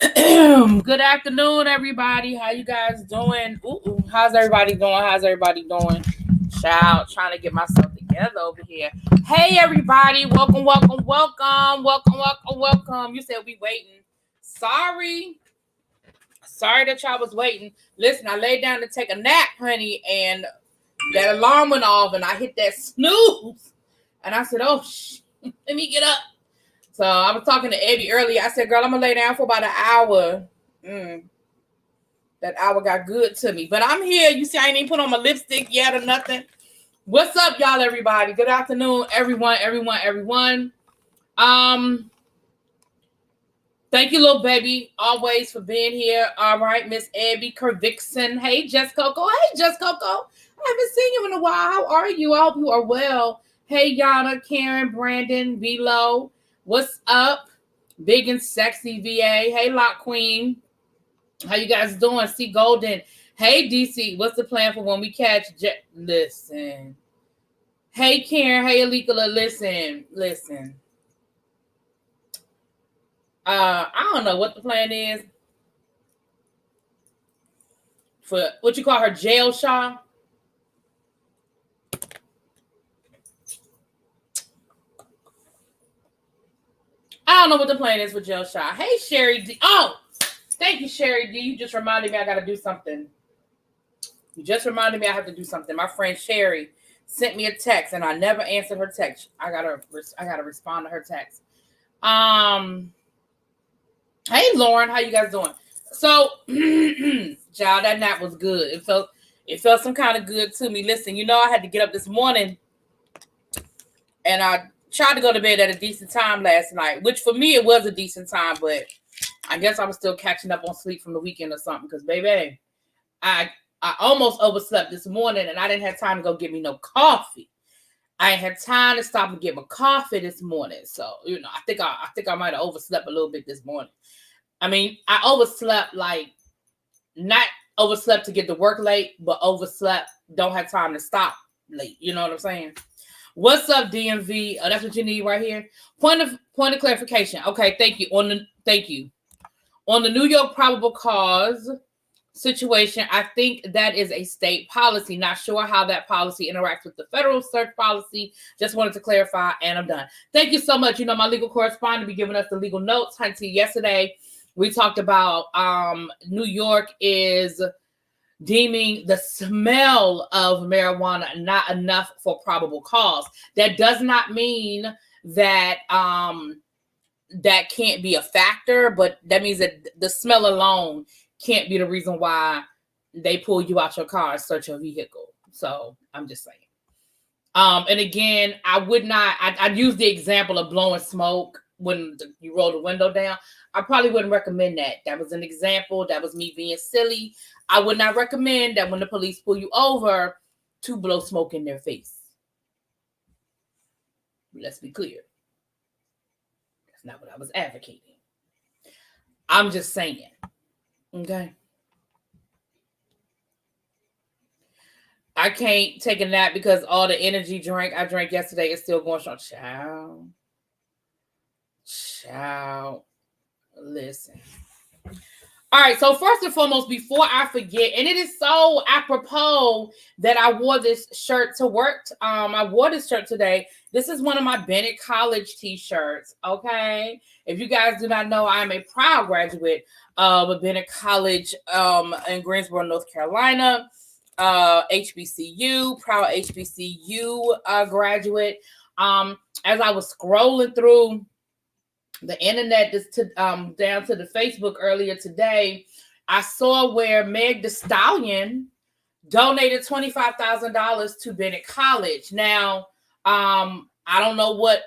Good afternoon, everybody. How you guys doing? How's everybody doing? Child, trying to get myself together over here. Hey, everybody. Welcome. You said we waiting. Sorry. Sorry that y'all was waiting. Listen, I laid down to take a nap, honey, and that alarm went off, and I hit that snooze. And I said, oh, let me get up. So I was talking to Eddie earlier. I said, girl, I'm going to lay down for about an hour. That hour got good to me. But I'm here. You see, I ain't even put on my lipstick yet or nothing. What's up, y'all, everybody? Good afternoon, everyone. Thank you, little baby, always for being here. All right, Miss Abby Kervixen. Hey, Jess Coco. I haven't seen you in a while. How are you? I hope you are well. Hey, Yana, Karen, Brandon, Velo. What's up? Big and sexy VA. Hey, Lock Queen. How you guys doing? C Golden. Hey, DC. What's the plan for when we catch Listen. Hey, Karen. Hey, Alikala. Listen. I don't know what the plan is for what you call her jail shot. I don't know what the plan is for jail shot. Hey, Sherry D. Oh, thank you, Sherry D. You just reminded me I got to do something. You just reminded me I have to do something. My friend Sherry sent me a text, and I never answered her text. I gotta respond to her text. Hey, Lauren, how you guys doing? So, child, that nap was good. It felt some kind of good to me. Listen, I had to get up this morning, and I tried to go to bed at a decent time last night, which for me it was a decent time, but I guess I was still catching up on sleep from the weekend or something. Because, baby, I almost overslept this morning, and I didn't have time to go get me no coffee. I ain't had time to stop and get my coffee this morning. So, I think I might have overslept a little bit this morning. I mean, I overslept, not overslept to get to work late, but overslept, don't have time to stop late. You know what I'm saying? What's up, DMV? Oh, that's what you need right here. Point of clarification. Okay, thank you. On the New York probable cause situation, I think that is a state policy. Not sure how that policy interacts with the federal search policy. Just wanted to clarify, and I'm done. Thank you so much. My legal correspondent be giving us the legal notes. Hunty, yesterday we talked about New York is deeming the smell of marijuana not enough for probable cause. That does not mean that that can't be a factor, but that means that the smell alone can't be the reason why they pull you out your car and search your vehicle. So I'm just saying. And again, I'd use the example of blowing smoke when you roll the window down. I probably wouldn't recommend that. That was an example. That was me being silly. I would not recommend that when the police pull you over to blow smoke in their face. Let's be clear. That's not what I was advocating. I'm just saying. Okay. I can't take a nap because all the energy drink I drank yesterday is still going strong. Child. Listen. All right, so first and foremost, before I forget, and it is so apropos that I wore this shirt to work. I wore this shirt today. This is one of my Bennett College t-shirts, okay? If you guys do not know, I am a proud graduate of Bennett College in Greensboro, North Carolina. HBCU, proud HBCU graduate. As I was scrolling through the internet down to the Facebook earlier today, I saw where Meg Thee Stallion donated $25,000 to Bennett College. Now, I don't know what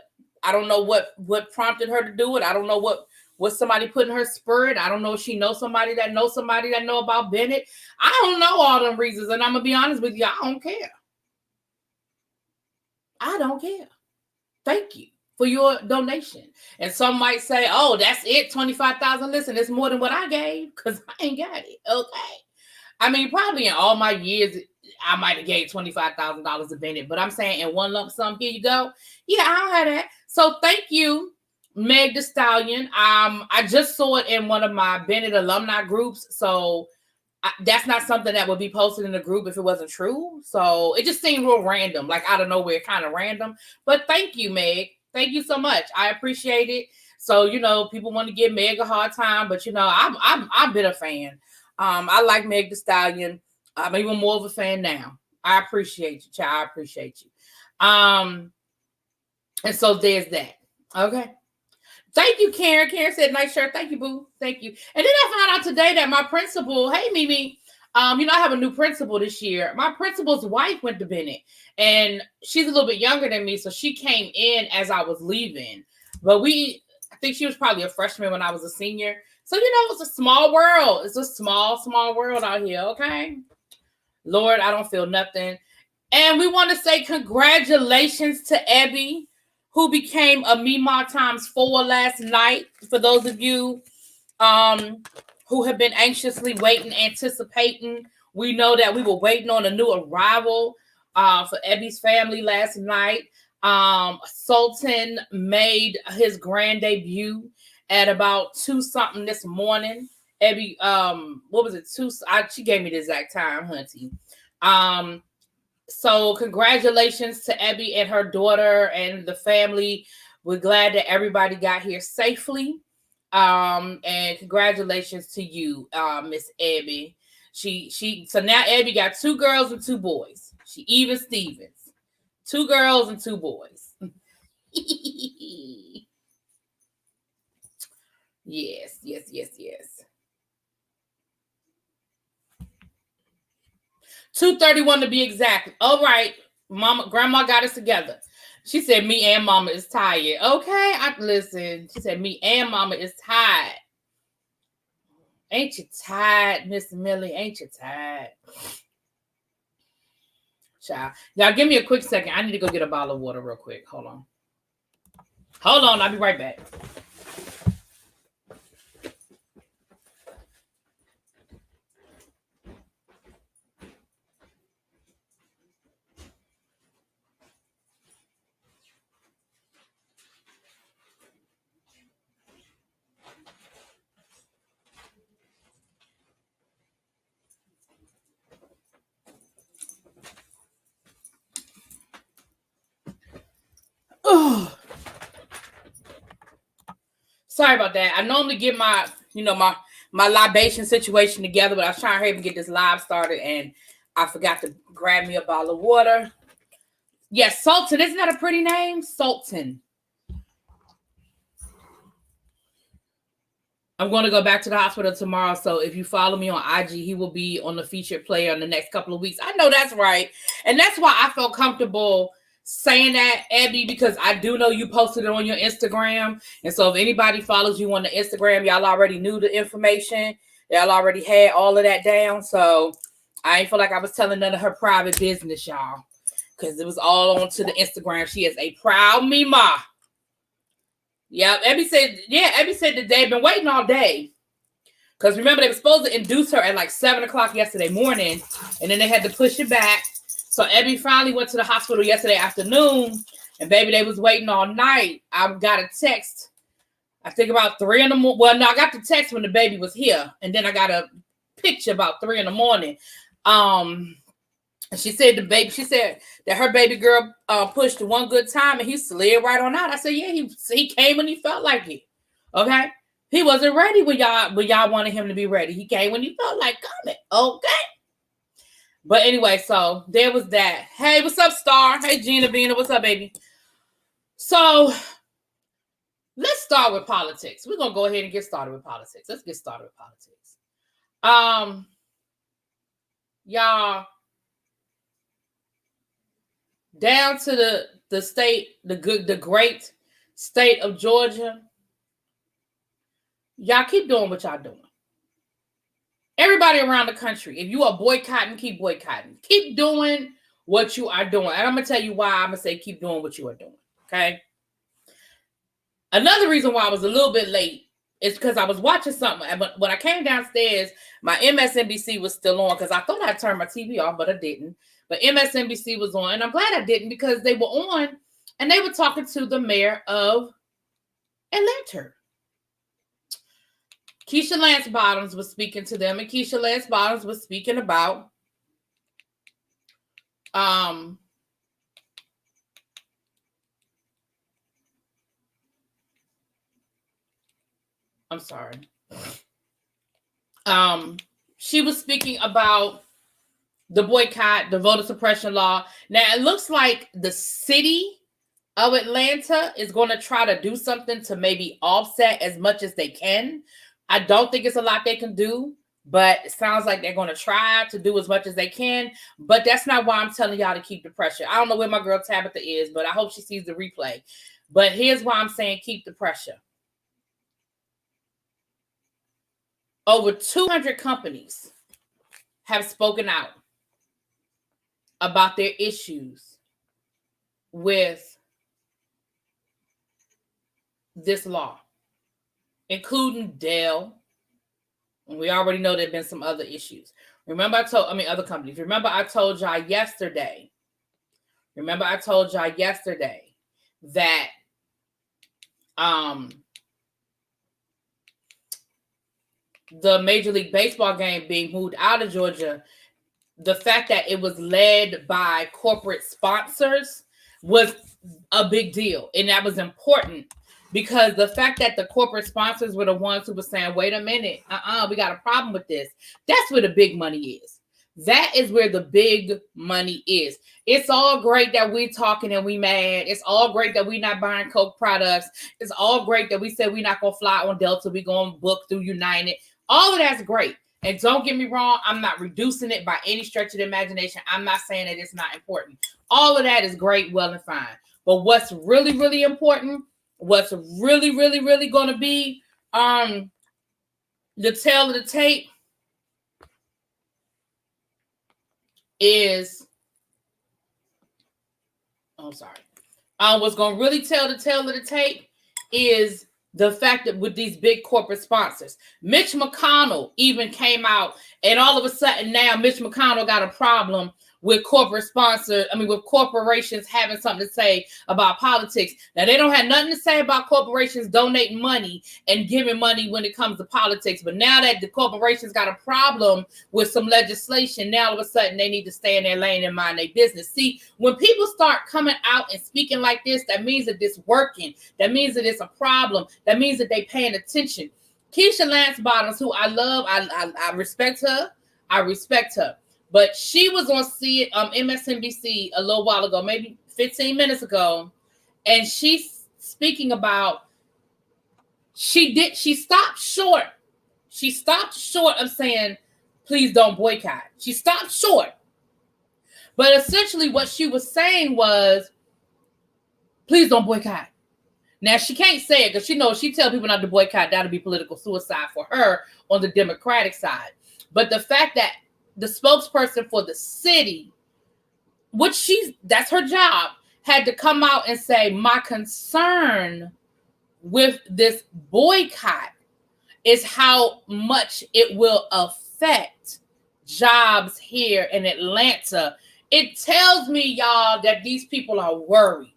prompted her to do it. I don't know what somebody put in her spirit. I don't know if she knows somebody that knows about Bennett. I don't know all them reasons, and I'm gonna be honest with you, I don't care. I don't care. Thank you for your donation. And some might say, oh, that's it, $25,000. Listen, it's more than what I gave because I ain't got it. Okay. I mean, probably in all my years, I might have gave $25,000 to Bennett, but I'm saying in one lump sum, here you go. Yeah, I don't have that. So thank you Meg Thee Stallion. I just saw it in one of my Bennett alumni groups, so that's not something that would be posted in the group if it wasn't true. So it just seemed real random, like out of nowhere, kind of random. But thank you, Meg. Thank you so much. I appreciate it. So, people want to give Meg a hard time, but I've been a fan. I like Meg Thee Stallion. I'm even more of a fan now. I appreciate you, child. I appreciate you. And so there's that. Okay. Thank you, Karen. Karen said, nice shirt. Thank you, boo. Thank you. And then I found out today that my principal, hey, Mimi, I have a new principal this year. My principal's wife went to Bennett, and she's a little bit younger than me, so she came in as I was leaving. But I think she was probably a freshman when I was a senior. So, it's a small world. It's a small, small world out here, okay? Lord, I don't feel nothing. And we want to say congratulations to Abby, who became a MEMA ×4 last night. For those of you who have been anxiously waiting, anticipating, we know that we were waiting on a new arrival for Abby's family last night. Sultan made his grand debut at about 2-something this morning. Abby, what was it? She gave me the exact time, hunty. So congratulations to Abby and her daughter and the family. We're glad that everybody got here safely. And congratulations to you, Miss Abby. So now Abby got 2 girls and 2 boys. She even Stevens. 2 girls and 2 boys. Yes. 2:31 to be exact. All right, Grandma got us together. She said, me and Mama is tired. Okay, listen. She said, me and Mama is tired. Ain't you tired, Miss Millie? Ain't you tired? Child. Y'all give me a quick second. I need to go get a bottle of water real quick. Hold on. I'll be right back. Oh, sorry about that. I normally get my, my libation situation together, but I was trying to hurry and get this live started, and I forgot to grab me a bottle of water. Yes, Sultan. Isn't that a pretty name? Sultan. I'm going to go back to the hospital tomorrow, so if you follow me on IG, he will be on the featured player in the next couple of weeks. I know that's right, and that's why I felt comfortable saying that, Abby, because I do know you posted it on your Instagram, and so if anybody follows you on the Instagram, y'all already knew the information. Y'all already had all of that down, so I ain't feel like I was telling none of her private business, y'all, because it was all onto the Instagram. She is a proud MEMA. Yeah, Abby said that they've been waiting all day. Because remember, they were supposed to induce her at like 7 o'clock yesterday morning, and then they had to push it back. So Abby finally went to the hospital yesterday afternoon, and baby, they was waiting all night. I got a text, I think about 3 in the morning. Well, no, I got the text when the baby was here, and then I got a picture about 3 in the morning. She said that her baby girl pushed one good time and he slid right on out. I said, yeah, he came when he felt like it. Okay. He wasn't ready when y'all wanted him to be ready. He came when he felt like coming. Okay. But anyway, so there was that. Hey, what's up, Star? Hey, Gina Vina, what's up, baby? So let's start with politics. We're gonna go ahead and get started with politics. Let's get started with politics. Y'all, down to the state, the great state of Georgia. Y'all keep doing what y'all doing. Everybody around the country, if you are boycotting, keep boycotting. Keep doing what you are doing. And I'm going to tell you why I'm going to say keep doing what you are doing. Okay? Another reason why I was a little bit late is because I was watching something. But when I came downstairs, my MSNBC was still on because I thought I turned my TV off, but I didn't. But MSNBC was on, and I'm glad I didn't because they were on, and they were talking to the mayor of Atlanta. Keisha Lance Bottoms was speaking to them, and Keisha Lance Bottoms was speaking about I'm sorry. She was speaking about the boycott, the voter suppression law. Now it looks like the city of Atlanta is going to try to do something to maybe offset as much as they can. I don't think it's a lot they can do, but it sounds like they're going to try to do as much as they can. But that's not why I'm telling y'all to keep the pressure. I don't know where my girl Tabitha is, but I hope she sees the replay. But here's why I'm saying keep the pressure. Over 200 companies have spoken out about their issues with this law, including Dell. And we already know there have been some other issues. Other companies. Remember I told y'all yesterday that the Major League Baseball game being moved out of Georgia, the fact that it was led by corporate sponsors was a big deal. And that was important because the fact that the corporate sponsors were the ones who were saying, wait a minute, we got a problem with this. That's where the big money is. That is where the big money is. It's all great that we talking and we mad. It's all great that we not buying Coke products. It's all great that we said we not going to fly on Delta. We going to book through United. All of that's great. And don't get me wrong, I'm not reducing it by any stretch of the imagination. I'm not saying that it's not important. All of that is great, well and fine. But what's really, really important, what's really, really, really going to be the tail of the tape is, what's going to really tell the tail of the tape is the fact that with these big corporate sponsors, Mitch McConnell even came out, and all of a sudden now Mitch McConnell got a problem with with corporations having something to say about politics. Now, they don't have nothing to say about corporations donating money and giving money when it comes to politics. But now that the corporations got a problem with some legislation, now all of a sudden they need to stay in their lane and mind their business. See, when people start coming out and speaking like this, that means that it's working. That means that it's a problem. That means that they paying attention. Keisha Lance Bottoms, who I love, I respect her. But she was on MSNBC a little while ago, maybe 15 minutes ago, and she's speaking about she stopped short. She stopped short of saying, please don't boycott. She stopped short. But essentially what she was saying was, please don't boycott. Now, she can't say it because she knows she tell people not to boycott, that'll be political suicide for her on the Democratic side. But the fact that the spokesperson for the city, that's her job, had to come out and say, my concern with this boycott is how much it will affect jobs here in Atlanta. It tells me, y'all, that these people are worried.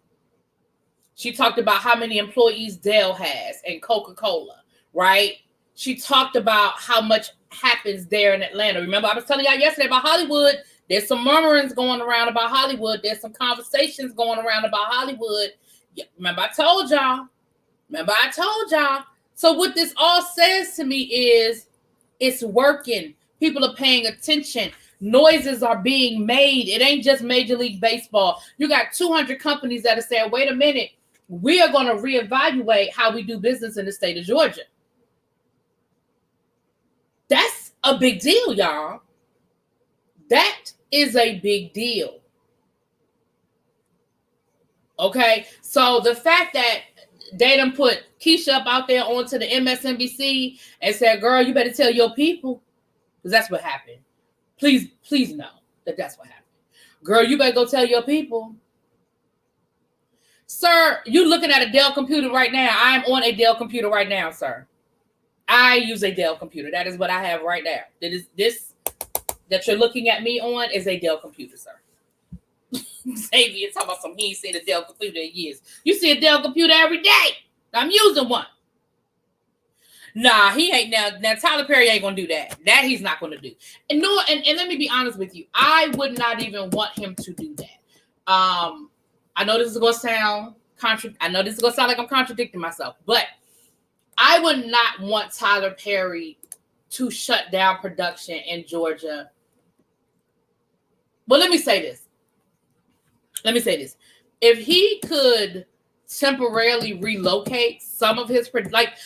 She talked about how many employees Dell has and Coca-Cola, right? She talked about how much happens there in Atlanta. Remember, I was telling y'all yesterday about Hollywood. There's some murmurings going around about Hollywood. There's some conversations going around about Hollywood. Yeah, remember, I told y'all. So what this all says to me is it's working. People are paying attention. Noises are being made. It ain't just Major League Baseball. You got 200 companies that are saying, wait a minute, we are going to reevaluate how we do business in the state of Georgia. That's a big deal, y'all. That is a big deal. Okay, so the fact that they done put Keisha up out there onto the MSNBC and said, girl, you better tell your people, because that's what happened. Please know that that's what happened. Girl, you better go tell your people. Sir, you looking at a Dell computer right now. I'm on a Dell computer right now, sir. I use a Dell computer. That is what I have right now. This that you're looking at me on is a Dell computer, sir. Xavier talking about he ain't seen a Dell computer in years. You see a Dell computer every day. I'm using one. Nah, he ain't now. Now Tyler Perry ain't gonna do that. That he's not gonna do. And no, and let me be honest with you. I would not even want him to do that. I know this is gonna sound I know this is gonna sound like I'm contradicting myself, but I would not want Tyler Perry to shut down production in Georgia. Well, let me say this. If he could temporarily relocate some of his like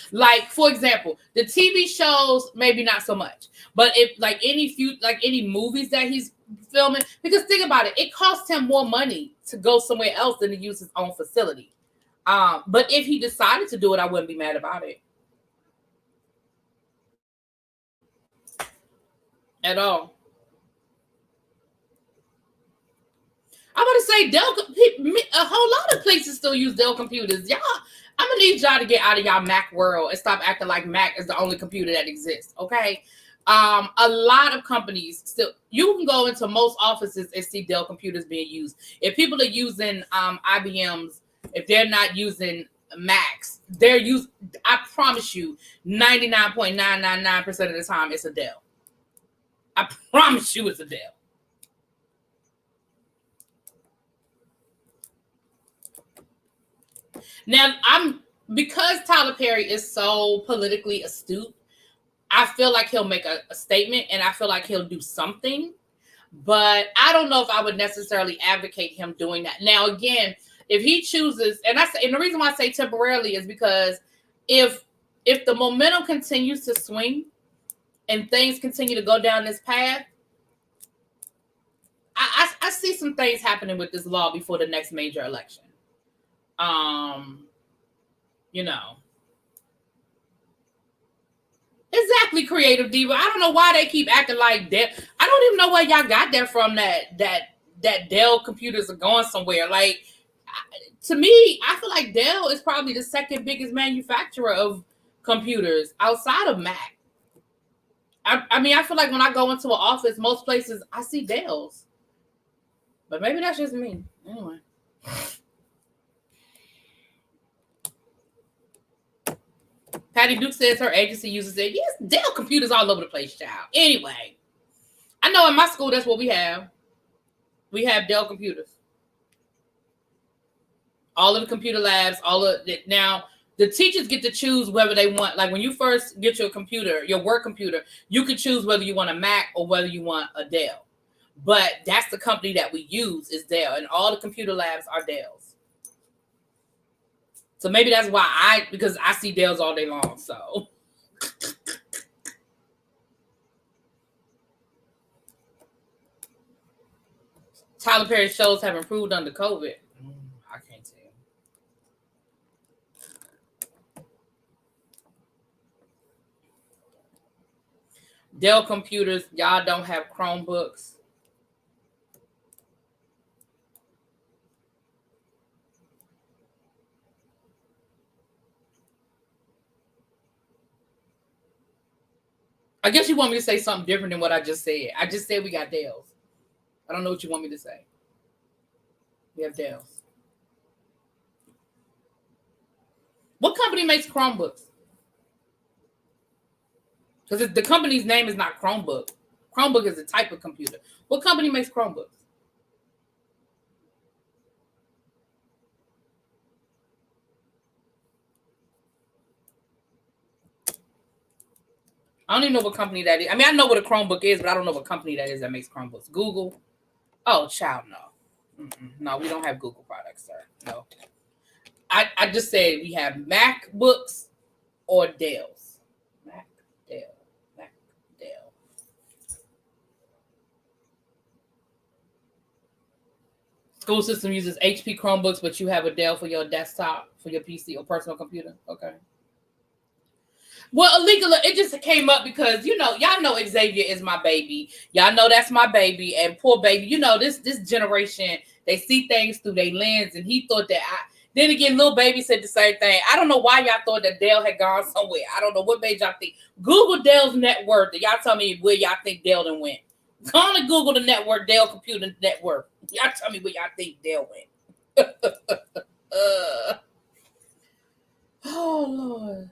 for example, the TV shows maybe not so much, but if like any movies that he's filming, because think about it, it costs him more money to go somewhere else than to use his own facility. But if he decided to do it, I wouldn't be mad about it at all. I'm going to say Dell. A whole lot of places still use Dell computers. Y'all, I'm going to need y'all to get out of y'all Mac world and stop acting like Mac is the only computer that exists, okay? A lot of companies still, you can go into most offices and see Dell computers being used. If people are using IBMs, if they're not using Macs, I promise you, 99.999% of the time, it's a Dell. I promise you it's a Dell. Now, because Tyler Perry is so politically astute, I feel like he'll make a statement and I feel like he'll do something, but I don't know if I would necessarily advocate him doing that. Now, again, if he chooses, and the reason why I say temporarily is because if the momentum continues to swing and things continue to go down this path, I see some things happening with this law before the next major election. You know. Exactly, Creative Diva. I don't know why they keep acting like that. I don't even know where y'all got that from, that Dell computers are going somewhere. Like, to me, I feel like Dell is probably the second biggest manufacturer of computers outside of Mac. I mean, I feel like when I go into an office, most places I see Dells. But maybe that's just me. Anyway. Patty Duke says her agency uses it. Yes, Dell computers all over the place, child. Anyway, I know in my school that's what we have. We have Dell computers. All of the computer labs, all of it. Now, the teachers get to choose whether they want, like when you first get your computer, your work computer, you can choose whether you want a Mac or whether you want a Dell. But that's the company that we use is Dell, and all the computer labs are Dells. So maybe that's why because I see Dells all day long, so. Tyler Perry shows have improved under COVID. I can't tell. Dell computers, y'all don't have Chromebooks. I guess you want me to say something different than what I just said. I just said we got Dells. I don't know what you want me to say. We have Dells. What company makes Chromebooks? Because the company's name is not Chromebook. Chromebook is a type of computer. What company makes Chromebooks? I don't even know what company that is. I mean, I know what a Chromebook is, but I don't know what company that is that makes Chromebooks. Google? Oh, child, no. No, we don't have Google products, sir. No. I just said we have MacBooks or Dells. Mac, Dell. Mac, Dell. School system uses HP Chromebooks, but you have a Dell for your desktop, for your PC or personal computer. Okay. Well, illegal, it just came up because, y'all know Xavier is my baby. Y'all know that's my baby. And poor baby, this generation, they see things through their lens. And he thought that then again, little baby said the same thing. I don't know why y'all thought that Dell had gone somewhere. I don't know what made y'all think. Google Dell's net worth. Y'all tell me where y'all think Dell done went. Go on and Google the network, Dell Computer net worth. Y'all tell me where y'all think Dell went. Oh, Lord.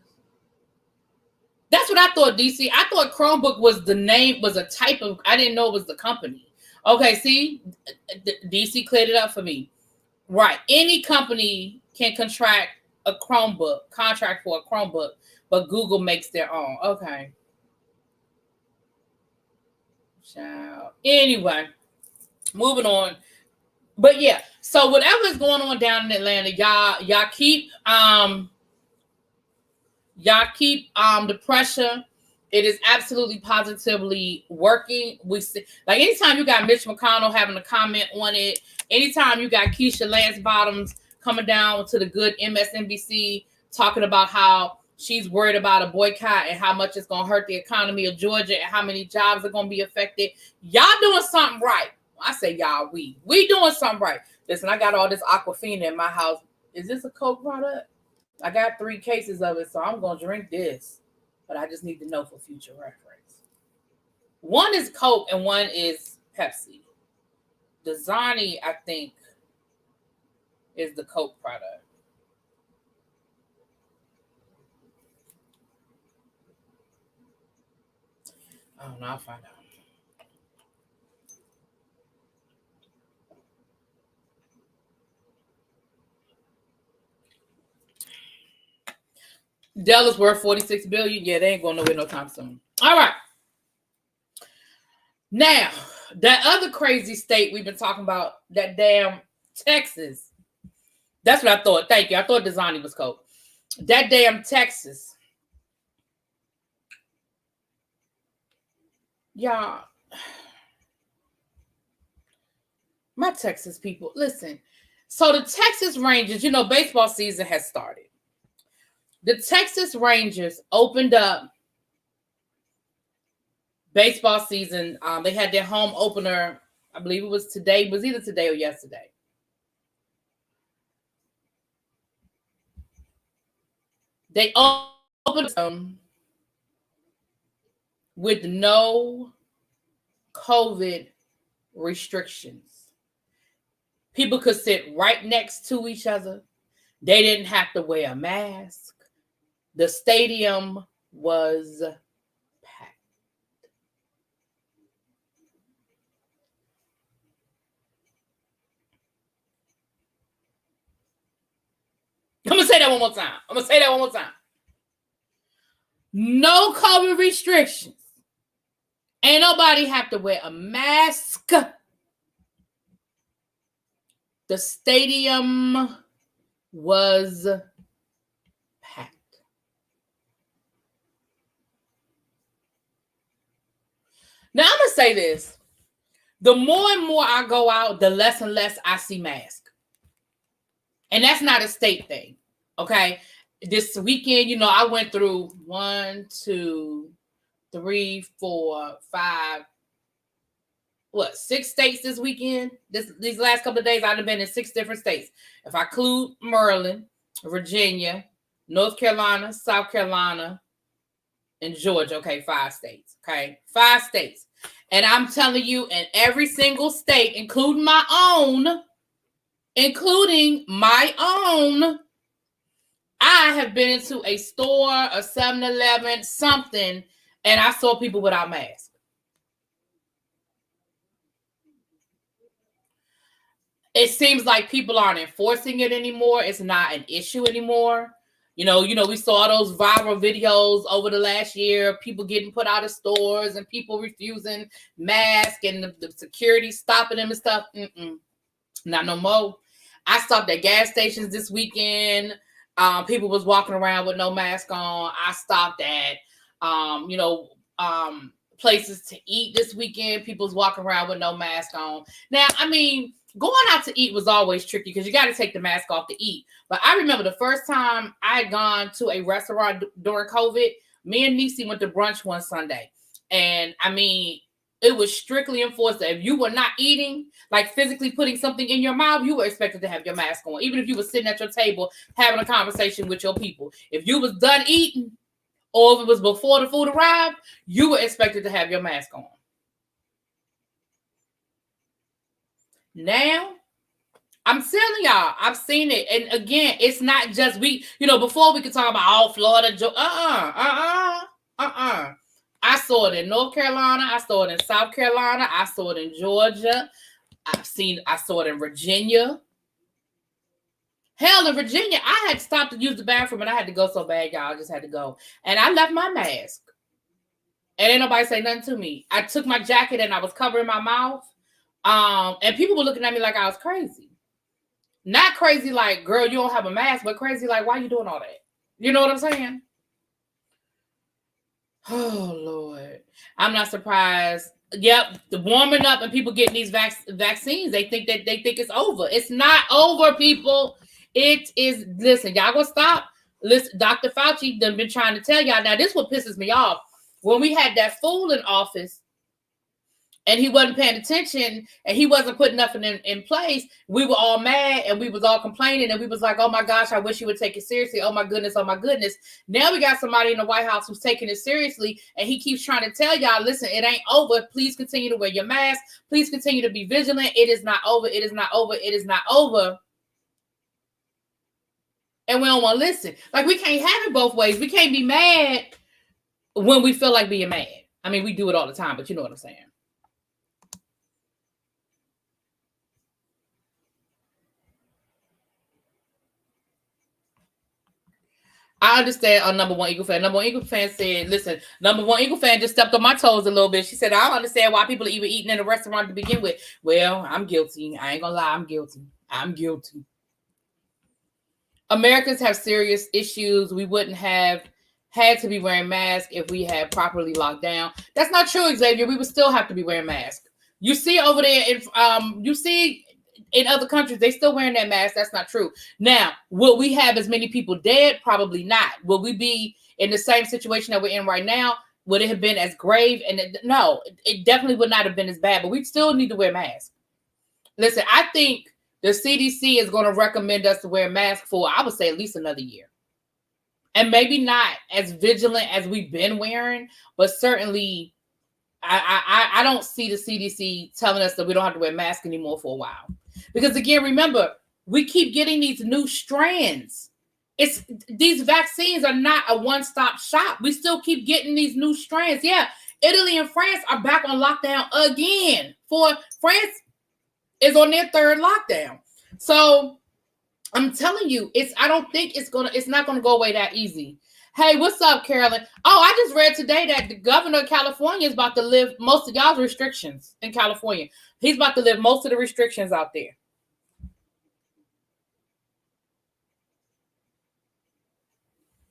That's what I thought, DC. I thought Chromebook was the name, was a type of, I didn't know it was the company. Okay, see? DC cleared it up for me. Right. Any company can contract a contract for a Chromebook, but Google makes their own. Okay. Ciao. Anyway, moving on. But yeah, so whatever's going on down in Atlanta, y'all keep the pressure. It is absolutely positively working. We see, like, anytime you got Mitch McConnell having a comment on it, anytime you got Keisha Lance Bottoms coming down to the good MSNBC talking about how she's worried about a boycott and how much it's going to hurt the economy of Georgia and how many jobs are going to be affected. Y'all doing something right. I say y'all, we doing something right. Listen, I got all this Aquafina in my house. Is this a Coke product? I got 3 cases of it, so I'm going to drink this. But I just need to know for future reference. One is Coke and one is Pepsi. Dasani, I think, is the Coke product. I don't know. I'll find out. Dell is worth $46 billion. Yeah, they ain't going nowhere no time soon. All right. Now, that other crazy state we've been talking about, that damn Texas. That's what I thought. Thank you. I thought Dasani was Coke. That damn Texas. Y'all, my Texas people, listen. So the Texas Rangers, you know, baseball season has started. The Texas Rangers opened up baseball season. They had their home opener, I believe it was today. It was either today or yesterday. They opened them with no COVID restrictions. People could sit right next to each other. They didn't have to wear a mask. The stadium was packed. I'm going to say that one more time. No COVID restrictions. Ain't nobody have to wear a mask. The stadium was packed. Now, I'm going to say this. The more and more I go out, the less and less I see masks. And that's not a state thing, okay? This weekend, you know, I went through 1, 2, 3, 4, 5, 6 states this weekend? These last couple of days, I've been in 6 different states. If I include Maryland, Virginia, North Carolina, South Carolina, and Georgia, okay, 5 states, okay? 5 states. And I'm telling you, in every single state, including my own, I have been into a store, a 7-Eleven, something, and I saw people without masks. It seems like people aren't enforcing it anymore. It's not an issue anymore. You know, we saw those viral videos over the last year, people getting put out of stores and people refusing masks and the security stopping them and stuff. Not no more. I stopped at gas stations this weekend. People was walking around with no mask on. I stopped at, places to eat this weekend. People's walking around with no mask on. Now, I mean, going out to eat was always tricky because you got to take the mask off to eat. But I remember the first time I had gone to a restaurant during COVID, me and Niecy went to brunch one Sunday. And I mean, it was strictly enforced that if you were not eating, like physically putting something in your mouth, you were expected to have your mask on. Even if you were sitting at your table having a conversation with your people. If you was done eating, or if it was before the food arrived, you were expected to have your mask on. Now, I'm telling y'all, I've seen it. And again, it's not just before we could talk about all Florida. I saw it in North Carolina. I saw it in South Carolina. I saw it in Georgia. I saw it in Virginia. Hell, in Virginia, I had stopped to use the bathroom and I had to go so bad, y'all. I just had to go. And I left my mask. And ain't nobody say nothing to me. I took my jacket and I was covering my mouth. And people were looking at me like I was crazy. Not crazy like, girl, you don't have a mask, but crazy like, why are you doing all that? You know what I'm saying? Oh, Lord. I'm not surprised. Yep, the warming up and people getting these vaccines, they think it's over. It's not over, people. It is. Listen, y'all gonna stop. Listen, Dr. Fauci done been trying to tell y'all. Now, this is what pisses me off. When we had that fool in office and he wasn't paying attention and he wasn't putting nothing in place, we were all mad and we was all complaining and we was like, oh my gosh, I wish you would take it seriously. Oh my goodness, oh my goodness. Now we got somebody in the White House who's taking it seriously and he keeps trying to tell y'all, listen, it ain't over. Please continue to wear your mask. Please continue to be vigilant. It is not over. It is not over. It is not over. And we don't want to listen. Like, we can't have it both ways. We can't be mad when we feel like being mad. I mean, we do it all the time, but you know what I'm saying. I understand a number one Eagle fan. Number one Eagle fan said, listen, number one Eagle fan just stepped on my toes a little bit. She said, I don't understand why people are even eating in a restaurant to begin with. Well, I'm guilty. I ain't gonna lie. I'm guilty. I'm guilty. Americans have serious issues. We wouldn't have had to be wearing masks if we had properly locked down. That's not true, Xavier. We would still have to be wearing masks. You see over there, in other countries, they still wearing that mask. That's not true. Now, will we have as many people dead? Probably not. Will we be in the same situation that we're in right now? Would it have been as grave? And no, it definitely would not have been as bad, but we still need to wear masks. Listen, I think the CDC is going to recommend us to wear masks for, I would say, at least another year. And maybe not as vigilant as we've been wearing, but certainly I don't see the CDC telling us that we don't have to wear masks anymore for a while. Because again, remember, we keep getting these new strands. These vaccines are not a one-stop shop. We still keep getting these new strands. Yeah, Italy and France are back on lockdown again. France is on their third lockdown. So I'm telling you, I don't think it's not gonna go away that easy. Hey, what's up, Carolyn? Oh, I just read today that the governor of California is about to lift most of y'all's restrictions in California. He's about to lift most of the restrictions out there.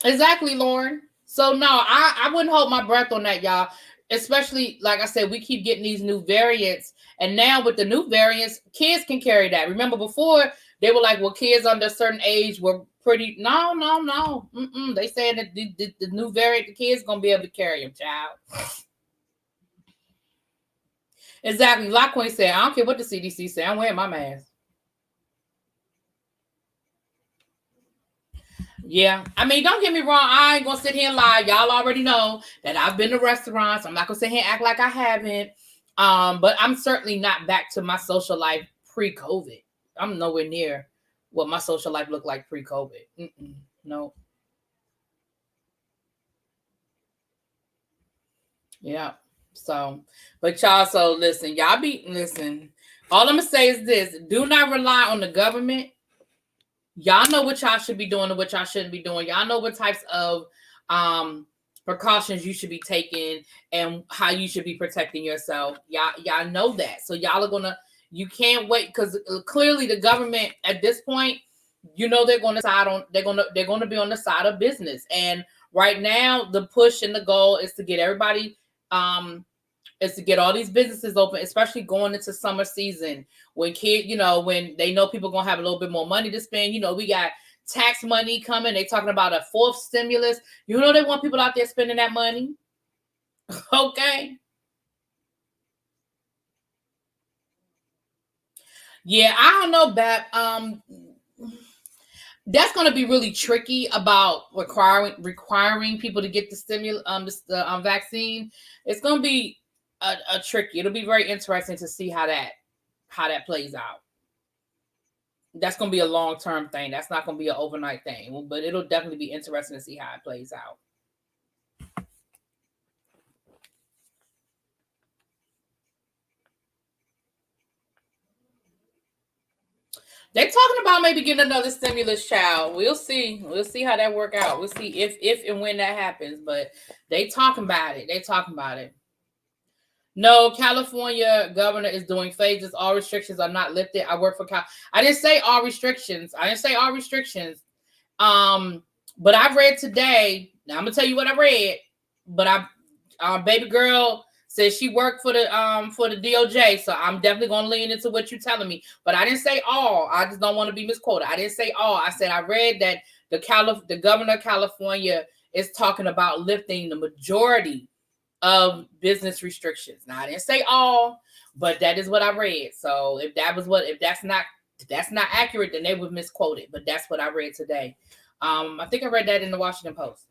Exactly, Lauren. So no, I wouldn't hold my breath on that, y'all. Especially, like I said, we keep getting these new variants. And now with the new variants, kids can carry that. Remember before, they were like, well, kids under a certain age were pretty. No. They saying that the new variant, the kids going to be able to carry them, child. Exactly. Like Queen said, I don't care what the CDC say. I'm wearing my mask. Yeah. I mean, don't get me wrong. I ain't going to sit here and lie. Y'all already know that I've been to restaurants. I'm not going to sit here and act like I haven't. But I'm certainly not back to my social life pre-COVID. I'm nowhere near what my social life looked like pre-COVID. No. Yeah. So, but y'all, so listen, listen. All I'm going to say is this. Do not rely on the government. Y'all know what y'all should be doing and what y'all shouldn't be doing. Y'all know what types of precautions you should be taking and how you should be protecting yourself. Y'all know that. So y'all are gonna. You can't wait because clearly the government at this point, they're going to they're going to be on the side of business. And right now, the push and the goal is to get everybody is to get all these businesses open, especially going into summer season when when they know people are going to have a little bit more money to spend. We got tax money coming. They're talking about a fourth stimulus. They want people out there spending that money. Okay. Yeah, I don't know, Bap. That's going to be really tricky about requiring people to get the vaccine. It's going to be a tricky. It'll be very interesting to see how that plays out. That's going to be a long-term thing. That's not going to be an overnight thing. But it'll definitely be interesting to see how it plays out. They're talking about maybe getting another stimulus, child. We'll see. We'll see how that work out. We'll see if and when that happens. But they talking about it. They talking about it. No, California governor is doing phases. All restrictions are not lifted. I work for Cal. I didn't say all restrictions. But I read today. Now I'm gonna tell you what I read. But baby girl says she worked for the DOJ, so I'm definitely gonna lean into what you're telling me. But I didn't say all. I just don't want to be misquoted. I didn't say all. I said I read that the governor of California is talking about lifting the majority of business restrictions. Now I didn't say all, but that is what I read. So if that's not accurate, then they would misquote it. But that's what I read today. I think I read that in the Washington Post.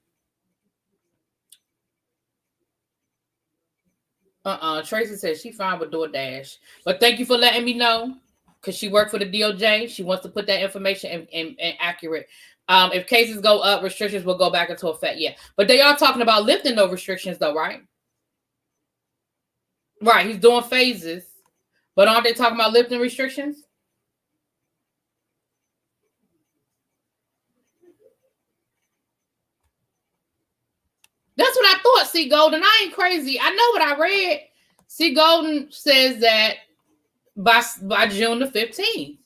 Tracy says she fine with DoorDash, but thank you for letting me know, because she worked for the DOJ. She wants to put that information in accurate. If cases go up, restrictions will go back into effect. Yeah, but they are talking about lifting those restrictions, though, right? Right, he's doing phases, but aren't they talking about lifting restrictions? That's what I thought. See, Golden, I ain't crazy. I know what I read. See, Golden says that by June the 15th.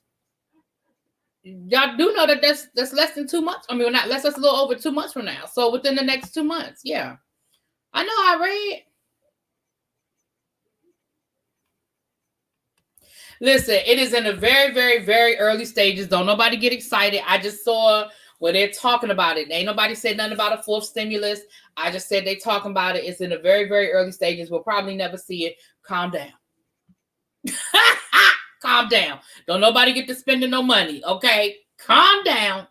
Y'all do know that that's less than 2 months. I mean, not less. That's a little over 2 months from now. So within the next 2 months, yeah. I know I read. Listen, it is in the very, very, very early stages. Don't nobody get excited. I just saw where they're talking about it. Ain't nobody said nothing about a fourth stimulus. I just said they talking about it. It's in the very, very early stages. We'll probably never see it. Calm down. Calm down. Don't nobody get to spending no money, okay? Calm down.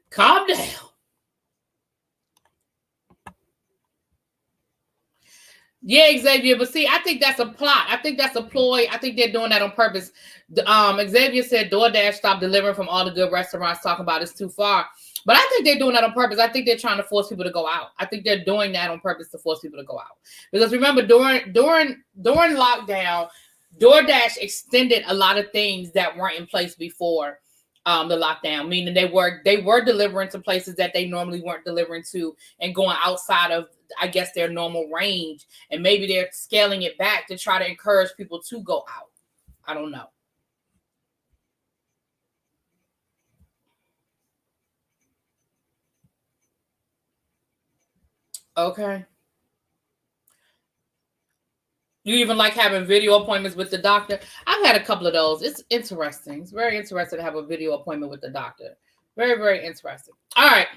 Calm down. Yeah, Xavier, but see, I think that's a plot. I think that's a ploy. I think they're doing that on purpose. Xavier said DoorDash stopped delivering from all the good restaurants, talking about it's too far. But I think they're doing that on purpose. I think they're trying to force people to go out. I think they're doing that on purpose to force people to go out. Because remember, during lockdown, DoorDash extended a lot of things that weren't in place before the lockdown, meaning they were delivering to places that they normally weren't delivering to and going outside of, I guess, their normal range. And maybe they're scaling it back to try to encourage people to go out. I don't know. Okay. You even like having video appointments with the doctor? I've had a couple of those. It's interesting. It's very interesting to have a video appointment with the doctor. Very, very interesting. All right.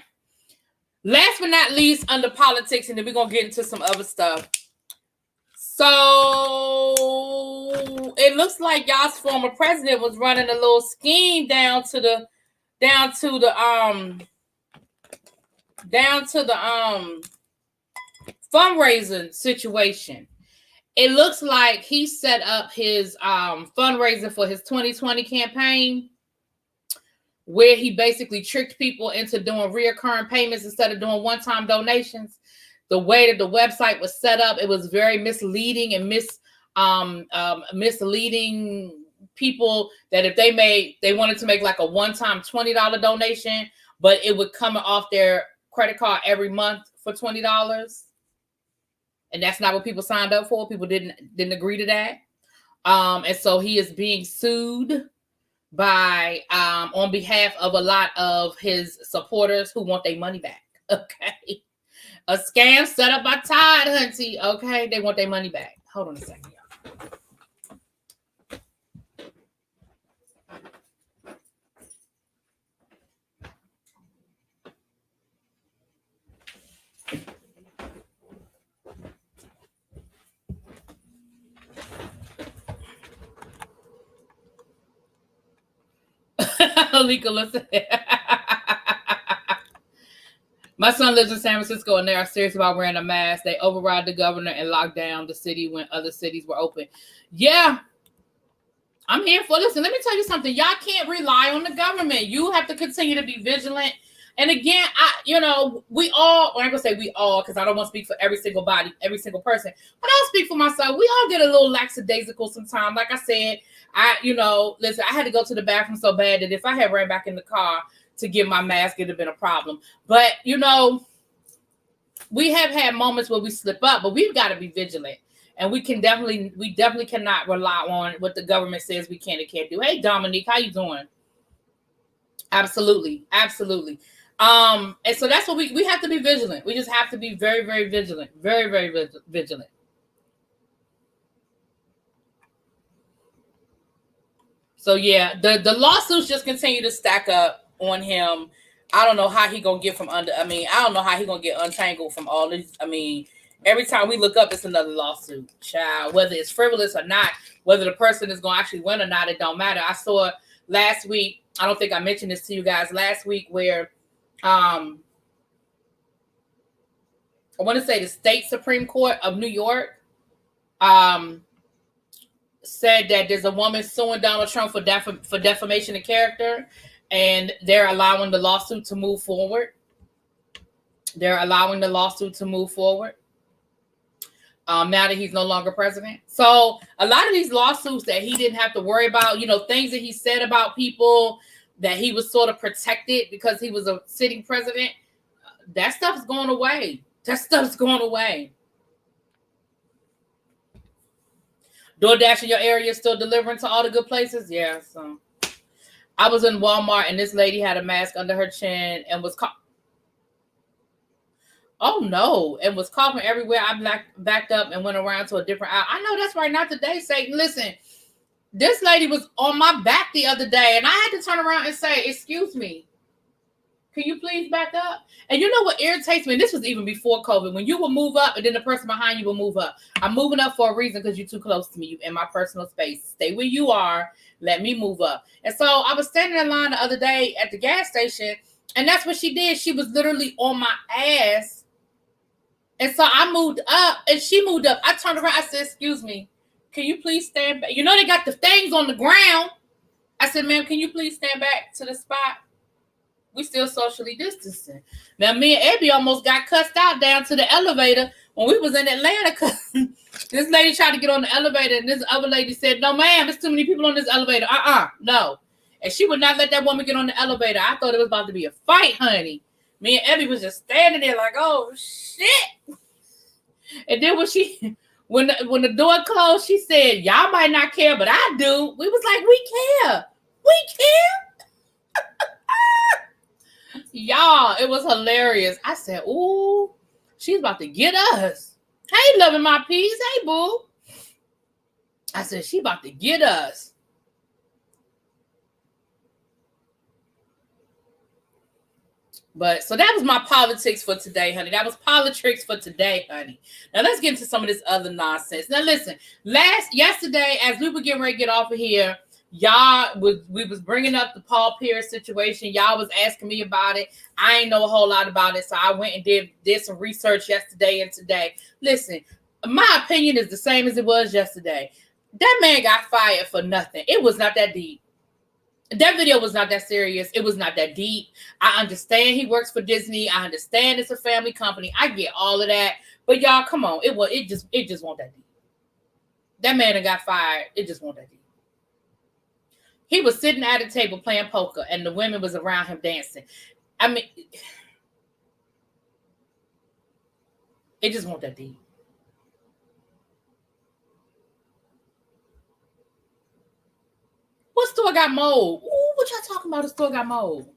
Last but not least, under politics, and then we're going to get into some other stuff. So it looks like y'all's former president was running a little scheme down to the fundraising situation. It looks like he set up his fundraiser for his 2020 campaign, where he basically tricked people into doing reoccurring payments instead of doing one-time donations. The way that the website was set up, it was very misleading and misleading people that if they wanted to make like a one-time $20 donation, but it would come off their credit card every month for $20. And that's not what people signed up for. People didn't agree to that. And so he is being sued by on behalf of a lot of his supporters who want their money back. Okay. A scam set up by Todd Hunty. Okay. They want their money back. Hold on a second, y'all. Listen. My son lives in San Francisco, and they are serious about wearing a mask. They override the governor and lock down the city when other cities were open. Yeah, I'm here for, listen, let me tell you something. Y'all can't rely on the government. You have to continue to be vigilant. And again, we all, I'm going to say we all, because I don't want to speak for every single body, every single person, but I'll speak for myself. We all get a little lackadaisical sometimes. Like I said, listen, I had to go to the bathroom so bad that if I had ran back in the car to get my mask, it'd have been a problem. But, we have had moments where we slip up, but we've got to be vigilant. And we definitely cannot rely on what the government says we can and can't do. Hey, Dominique, how you doing? Absolutely. Absolutely. And so that's what we have to be vigilant. We just have to be very, very vigilant. Very, very vigilant. So yeah, the lawsuits just continue to stack up on him. I don't know how he gonna get from under. I don't know how he gonna get untangled from all this. Every time we look up, it's another lawsuit, child. Whether it's frivolous or not, whether the person is gonna actually win or not, it don't matter. I saw it last week. I don't think I mentioned this to you guys last week, where I want to say the state Supreme Court of New York said that there's a woman suing Donald Trump for defamation of character, and they're allowing the lawsuit to move forward. Now that he's no longer president. So a lot of these lawsuits that he didn't have to worry about, things that he said about people that he was sort of protected because he was a sitting president, that stuff's going away. DoorDash in your area still delivering to all the good places? Yeah. So I was in Walmart and this lady had a mask under her chin and was and was coughing everywhere. I backed up and went around to a different aisle. I know that's right. Not today, Satan. Listen, this lady was on my back the other day, and I had to turn around and say, "Excuse me, can you please back up?" And you know what irritates me? And this was even before COVID. When you will move up, and then the person behind you will move up. I'm moving up for a reason because you're too close to me. You in my personal space. Stay where you are. Let me move up. And so I was standing in line the other day at the gas station, and that's what she did. She was literally on my ass. And so I moved up and she moved up. I turned around. I said, "Excuse me, can you please stand back?" They got the things on the ground. I said, "Ma'am, can you please stand back to the spot? We still socially distancing." Now, me and Abby almost got cussed out down to the elevator when we was in Atlanta. This lady tried to get on the elevator and this other lady said, "No, ma'am, there's too many people on this elevator. No." And she would not let that woman get on the elevator. I thought it was about to be a fight, honey. Me and Abby was just standing there like, "Oh shit!" And then when the door closed, she said, "Y'all might not care, but I do." We was like, "We care, y'all." It was hilarious. I said, "Ooh, she's about to get us." Hey, loving my peace. Hey, boo. I said, "She about to get us." But so that was my politics for today, honey. That was politics for today, honey. Now let's get into some of this other nonsense. Now listen, yesterday, as we were getting ready to get off of here, we was bringing up the Paul Pierce situation. Y'all was asking me about it. I ain't know a whole lot about it, so I went and did some research yesterday and today. Listen, my opinion is the same as it was yesterday. That man got fired for nothing. It was not that deep. That video was not that serious. It was not that deep. I understand he works for Disney. I understand it's a family company. I get all of that. But y'all, come on. It just wasn't that deep. That man that got fired, it just wasn't that deep. He was sitting at a table playing poker and the women was around him dancing. It just wasn't that deep. What store got mold? Ooh, what y'all talking about? The store got mold.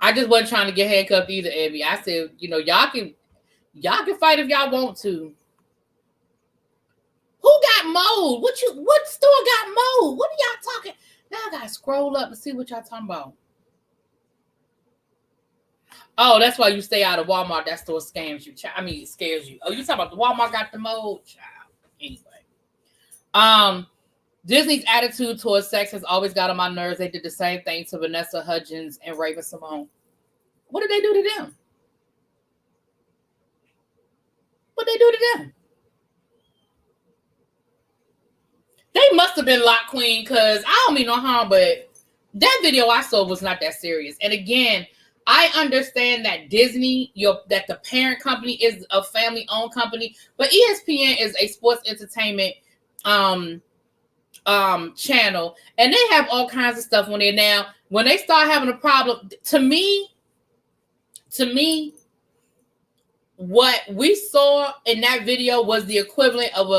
I just wasn't trying to get handcuffed either, Abby. I said, y'all can fight if y'all want to. Who got mold? What store got mold? What are y'all talking? Now I gotta scroll up and see what y'all talking about. Oh, that's why you stay out of Walmart. That store scams you. It scares you. Oh, you talking about the Walmart got the mold? Child. Anyway. Disney's attitude towards sex has always got on my nerves. They did the same thing to Vanessa Hudgens and Raven-Symoné. What did they do to them? What they do to them? They must have been locked, Queen, because I don't mean no harm, but that video I saw was not that serious. And again, I understand that Disney, that the parent company is a family-owned company, but ESPN is a sports entertainment channel, and they have all kinds of stuff on there. Now, when they start having a problem, to me, what we saw in that video was the equivalent of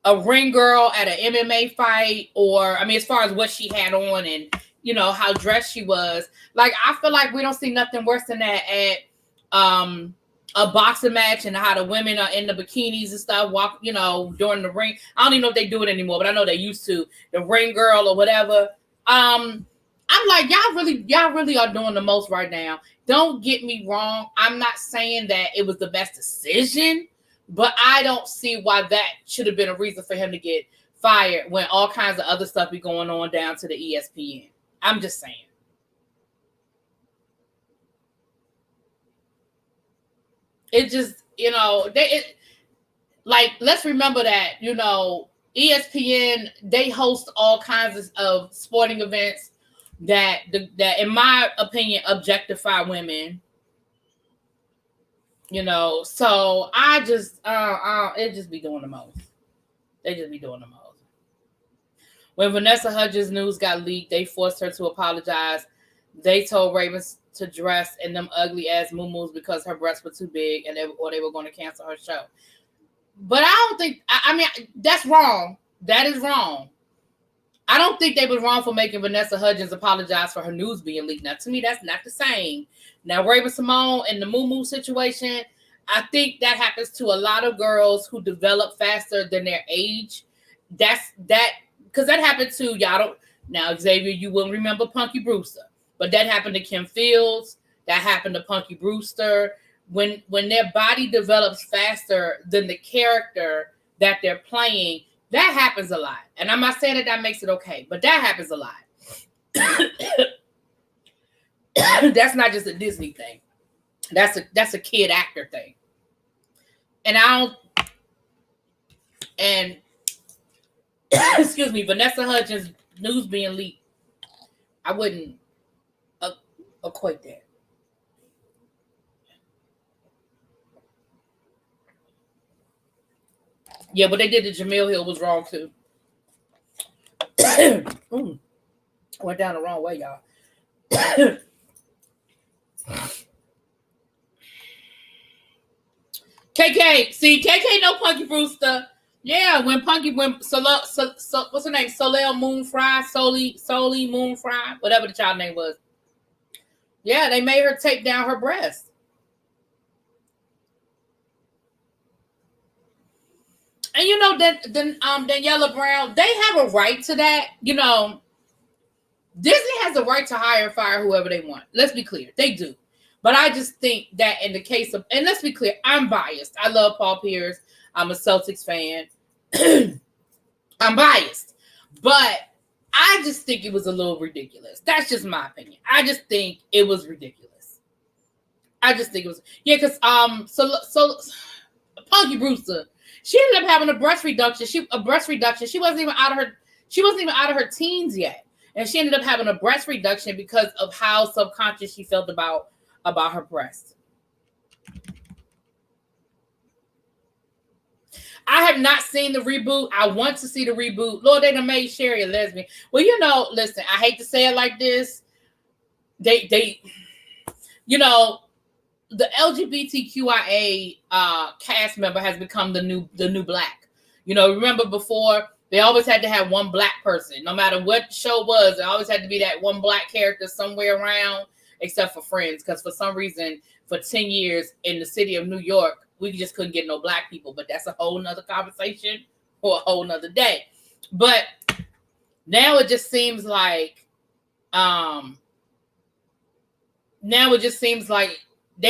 a ring girl at an MMA fight, or I mean, as far as what she had on and how dressed she was. Like, I feel like we don't see nothing worse than that at a boxing match, and how the women are in the bikinis and stuff, walk, during the ring. I don't even know if they do it anymore, but I know they used to. The ring girl or whatever. I'm like, y'all really are doing the most right now. Don't get me wrong. I'm not saying that it was the best decision, but I don't see why that should have been a reason for him to get fired when all kinds of other stuff be going on down to the ESPN. I'm just saying. It just, let's remember that, ESPN, they host all kinds of sporting events that in my opinion objectify women. So I just it just be doing the most. They just be doing the most. When Vanessa Hudgens' news got leaked, they forced her to apologize. They told Ravens to dress in them ugly ass muumuus because her breasts were too big, and they were going to cancel her show. But I don't think. I mean, that's wrong. That is wrong. I don't think they was wrong for making Vanessa Hudgens apologize for her news being leaked. Now, to me, that's not the same. Now, Raven-Symoné and the muumuu situation, I think that happens to a lot of girls who develop faster than their age. Because that happened to y'all. Don't now, Xavier, you will remember Punky Brewster, but that happened to Kim Fields. That happened to Punky Brewster. When their body develops faster than the character that they're playing, that happens a lot. And I'm not saying that makes it okay, but that happens a lot. That's not just a Disney thing. That's a kid actor thing. And excuse me, Vanessa Hudgens' news being leaked, I wouldn't equate that. Yeah, what they did to Jamil Hill was wrong too. Went down the wrong way, y'all. KK, see, KK know Punky Brewster. Yeah, when what's her name? Soleil Moon Fry, Soli Moon Fry, whatever the child name was. Yeah, they made her take down her breast. And Daniela Brown, they have a right to that. Disney has the right to hire and fire whoever they want. Let's be clear. They do. But I just think that in the case of, and let's be clear, I'm biased. I love Paul Pierce. I'm a Celtics fan. I'm biased. But I just think it was a little ridiculous. That's just my opinion. I just think it was ridiculous. I just think it was, because so Punky Brewster, she ended up having a breast reduction. She wasn't even out of her teens yet. And she ended up having a breast reduction because of how subconscious she felt about her breast. I have not seen the reboot. I want to see the reboot. Lord, they done made Sherry a lesbian. Well, listen, I hate to say it like this. The LGBTQIA cast member has become the new black. Remember before, they always had to have one black person. No matter what the show was, it always had to be that one black character somewhere around, except for Friends. Because for some reason, for 10 years in the city of New York, we just couldn't get no black people. But that's a whole nother conversation for a whole nother day. But now it just seems like they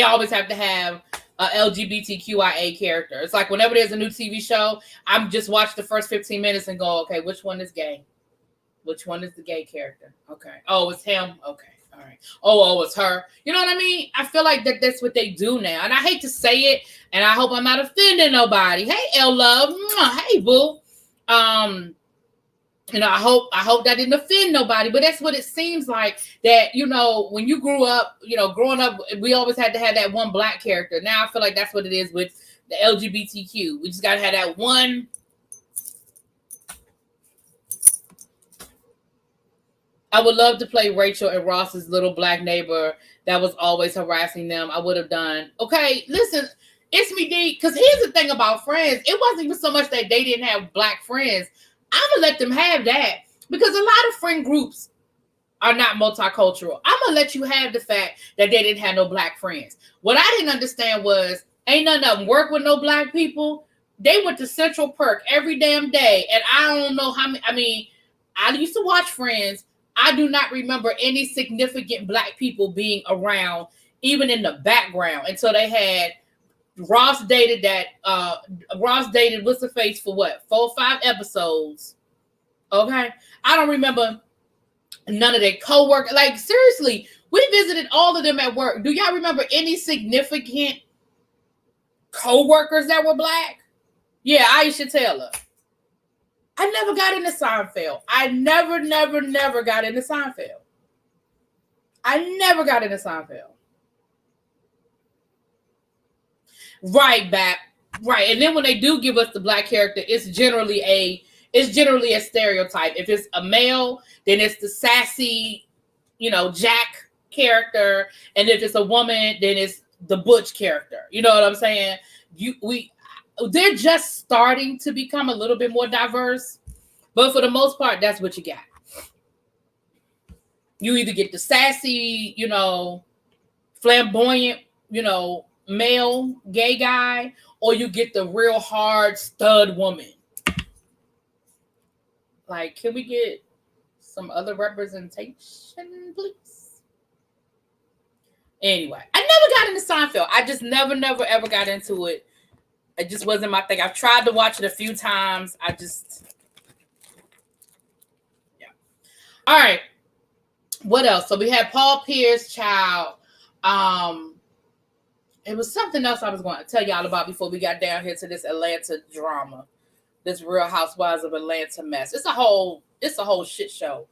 always have to have a LGBTQIA character. It's like whenever there's a new TV show, I'm just watch the first 15 minutes and go, okay, which one is gay? Which one is the gay character? Okay. Oh, it's him. Okay. All right. Oh, it's her. You know what I mean? I feel like that's what they do now. And I hate to say it, and I hope I'm not offending nobody. Hey, L Love. Hey, boo. I hope that didn't offend nobody, but that's what it seems like, that, when you grew up, growing up, we always had to have that one black character. Now I feel like that's what it is with the LGBTQ. We just got to have that one. I would love to play Rachel and Ross's little black neighbor that was always harassing them. I would have done. Okay, listen, it's me, D. Because here's the thing about Friends. It wasn't even so much that they didn't have black friends. I'm going to let them have that. Because a lot of friend groups are not multicultural. I'm going to let you have the fact that they didn't have no black friends. What I didn't understand was, ain't none of them work with no black people. They went to Central Perk every damn day. And I don't know how many. I mean, I used to watch Friends. I do not remember any significant black people being around, even in the background, until they had Ross dated what's the face for what, 4 or 5 episodes. Okay. I don't remember none of their co-workers. Like, seriously, we visited all of them at work. Do y'all remember any significant co-workers that were black? Yeah, Aisha Taylor. I never got into Seinfeld. I never got into Seinfeld. I never got into Seinfeld. Right, Bap. Right. And then when they do give us the black character, it's generally a stereotype. If it's a male, then it's the sassy, Jack character. And if it's a woman, then it's the butch character. You know what I'm saying? They're just starting to become a little bit more diverse, but for the most part, that's what you got. You either get the sassy, flamboyant, male gay guy, or you get the real hard stud woman. Like, can we get some other representation, please? Anyway, I never got into Seinfeld. I just never ever got into it. It just wasn't my thing. I've tried to watch it a few times. Yeah. All right. What else? So we had Paul Pierce, child. It was something else I was going to tell y'all about before we got down here to this Atlanta drama, this Real Housewives of Atlanta mess. It's a whole shit show.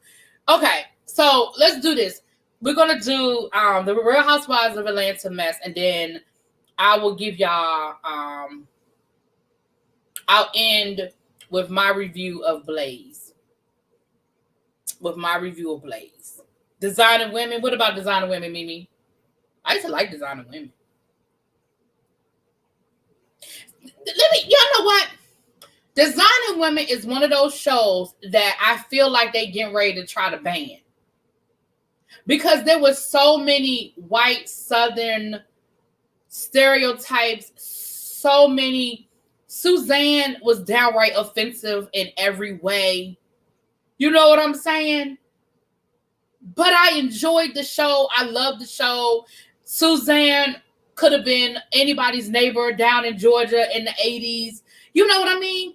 Okay, so let's do this. We're gonna do the Real Housewives of Atlanta mess, and then I will give y'all. I'll end with my review of Blaze. Designer Women. What about Designer Women, Mimi? I used to like Designer Women. Y'all know what? Designer Women is one of those shows that I feel like they getting ready to try to ban. Because there were so many white Southern stereotypes, so many. Suzanne was downright offensive in every way. You know what I'm saying? But I enjoyed the show. I loved the show. Suzanne could have been anybody's neighbor down in Georgia in the 80s. You know what I mean?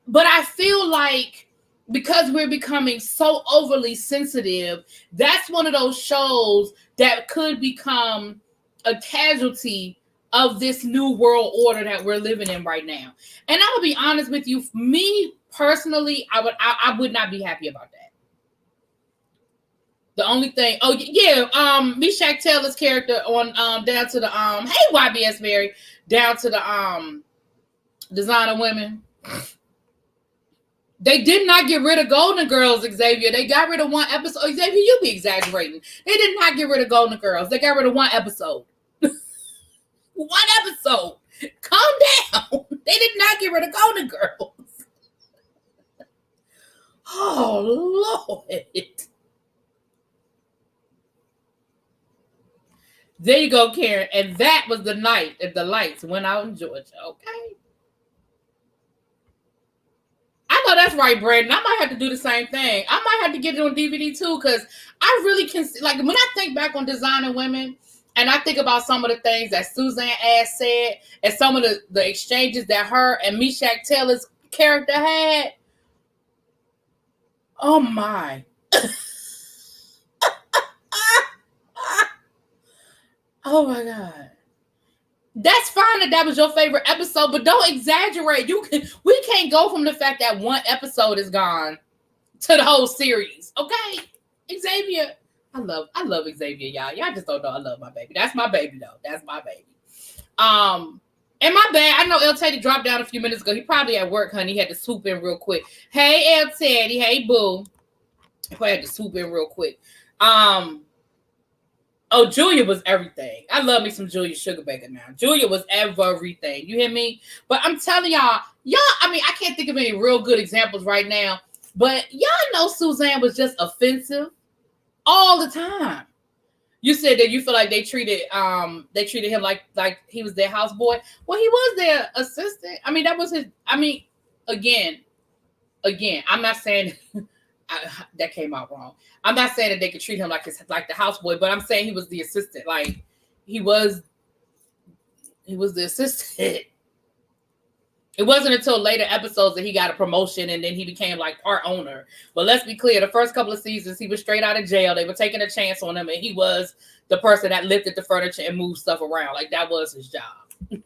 But I feel like because we're becoming so overly sensitive, that's one of those shows that could become a casualty of this new world order that we're living in right now. And I'm gonna be honest with you, me personally, I would not be happy about that. The only thing, Meshach Taylor's character on down to the hey YBS Mary, down to the Designer Women. They did not get rid of Golden Girls, Xavier. They got rid of one episode. Xavier, you be exaggerating. They did not get rid of Golden Girls. They got rid of one episode. One episode. Calm down. They did not get rid of Golden Girls. Oh, Lord. There you go, Karen. And that was the night that the lights went out in Georgia. Okay. I know that's right, Brandon. I might have to do the same thing. I might have to get it on DVD too, because I really can see, like, when I think back on Designer Women, And I think about some of the things that Suzanne Ash said and some of the exchanges that her and Meshach Taylor's character had. Oh my. Oh my God. That's fine that was your favorite episode, but don't exaggerate. We can't go from the fact that one episode is gone to the whole series. Okay? Xavier. I love Xavier, y'all. Y'all just don't know I love my baby. That's my baby, though. That's my baby. And my bad. I know El Teddy dropped down a few minutes ago. He probably at work, honey. He had to swoop in real quick. Hey, El Teddy. Hey, boo. He probably had to swoop in real quick. Oh, Julia was everything. I love me some Julia Sugarbaker now. Julia was everything. You hear me? But I'm telling y'all, I mean, I can't think of any real good examples right now. But y'all know Suzanne was just offensive all the time. You said that you feel like they treated him like he was their houseboy. Well, he was their assistant. I mean, that was his. I mean, again, I'm not saying that came out wrong. I'm not saying that they could treat him like the houseboy, but I'm saying he was the assistant. Like he was the assistant. It wasn't until later episodes that he got a promotion and then he became like part owner. But let's be clear, the first couple of seasons, he was straight out of jail. They were taking a chance on him and he was the person that lifted the furniture and moved stuff around. Like that was his job.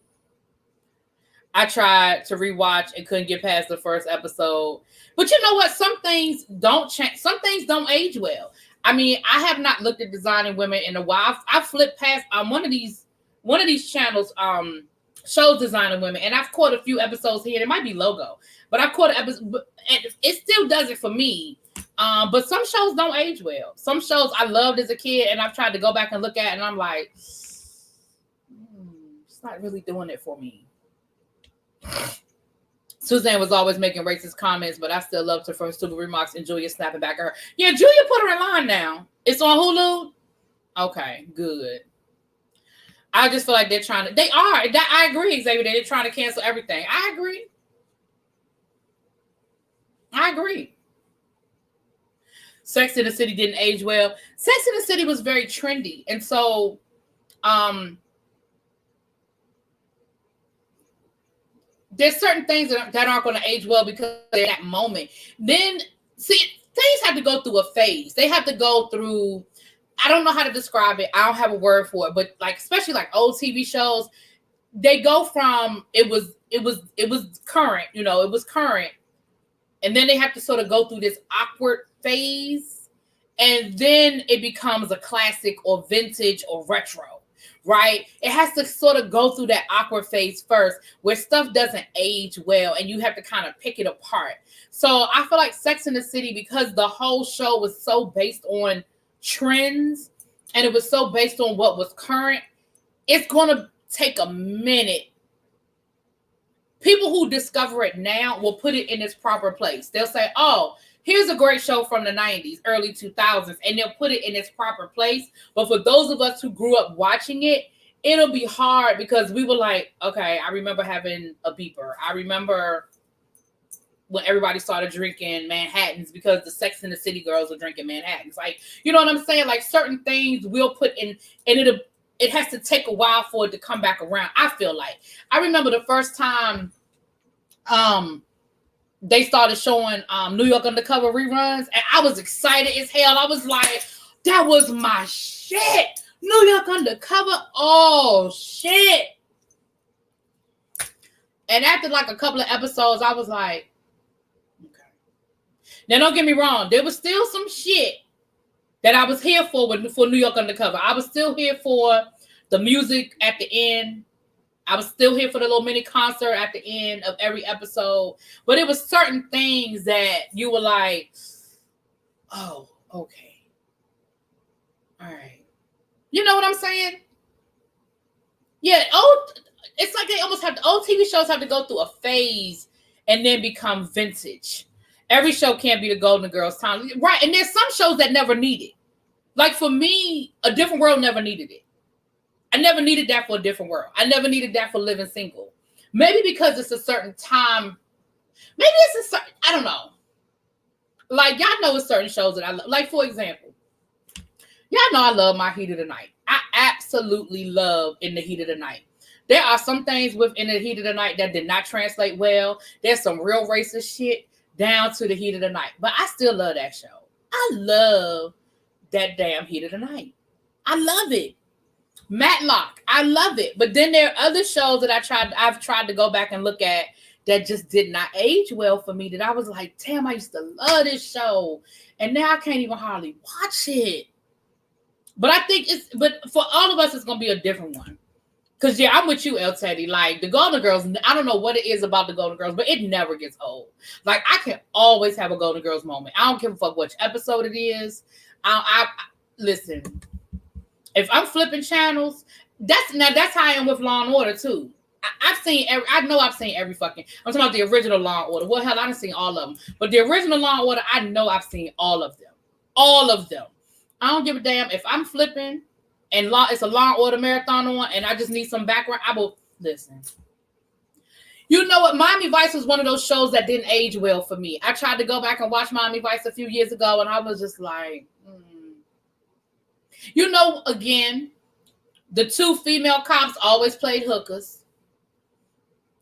I tried to rewatch and couldn't get past the first episode. But you know what? Some things don't change. Some things don't age well. I mean, I have not looked at Designing Women in a while. I flipped past one of these channels, shows Designing Women, and I've caught a few episodes here. It might be Logo, but I've caught an episode, and it still does it for me. But some shows don't age well. Some shows I loved as a kid, and I've tried to go back and look at, and I'm like, it's not really doing it for me. Suzanne was always making racist comments, but I still loved her for her stupid remarks, and Julia snapping back at her. Yeah, Julia put her in line now. It's on Hulu? Okay, good. I just feel like they are. I agree, Xavier. They're trying to cancel everything. I agree. Sex in the City didn't age well. Sex in the City was very trendy. And so, there's certain things that aren't going to age well because of that moment. Then, see, things have to go through a phase. They have to go through, I don't know how to describe it. I don't have a word for it, but like, especially like old TV shows, they go from, it was current, it was current. And then they have to sort of go through this awkward phase. And then it becomes a classic or vintage or retro, right? It has to sort of go through that awkward phase first where stuff doesn't age well and you have to kind of pick it apart. So I feel like Sex in the City, because the whole show was so based on trends and it was so based on what was current, it's going to take a minute. People who discover it now will put it in its proper place. They'll say, oh, here's a great show from the 90s, early 2000s, and they'll put it in its proper place. But for those of us who grew up watching it, it'll be hard because we were like, okay, I remember having a beeper. I remember when everybody started drinking Manhattans because the Sex in the City girls were drinking Manhattans. Like, you know what I'm saying? Like certain things we'll put in, and it has to take a while for it to come back around. I feel like I remember the first time they started showing New York Undercover reruns, and I was excited as hell. I was like, that was my shit. New York Undercover. Oh shit. And after like a couple of episodes, I was like, okay. Now don't get me wrong, there was still some shit that I was here for New York Undercover. I was still here for the music at the end. I was still here for the little mini concert at the end of every episode. But it was certain things that you were like, oh, okay. All right. You know what I'm saying? Yeah, it's like they almost have old TV shows have to go through a phase and then become vintage. Every show can't be the Golden Girls time. Right. And there's some shows that never need it. Like for me, A Different World never needed it. I never needed that for A Different World. I never needed that for Living Single. Maybe because it's a certain time. Maybe it's a certain, I don't know. Like, y'all know it's certain shows that I love. Like, for example, y'all know I love My Heat of the Night. absolutely love In the Heat of the Night. There are some things within the Heat of the Night that did not translate well. There's some real racist shit down to the Heat of the Night. But I still love that show. I love that damn Heat of the Night. I love it. Matlock, I love it. But then there are other shows that I've tried to go back and look at that just did not age well for me, that I was like, damn, I used to love this show. And now I can't even hardly watch it. But I think but for all of us, it's going to be a different one. Because, yeah, I'm with you, El Teddy. Like, the Golden Girls, I don't know what it is about the Golden Girls, but it never gets old. Like, I can always have a Golden Girls moment. I don't give a fuck which episode it is. Listen, if I'm flipping channels, that's how I am with Law and Order, too. I know I've seen every fucking, I'm talking about the original Law and Order. Well, hell, I done seen all of them. But the original Law and Order, I know I've seen all of them. All of them. I don't give a damn if I'm flipping and it's a Law and Order marathon on and I just need some background. I will listen. You know what? Miami Vice was one of those shows that didn't age well for me. I tried to go back and watch Miami Vice a few years ago and I was just like, You know, again, the two female cops always played hookers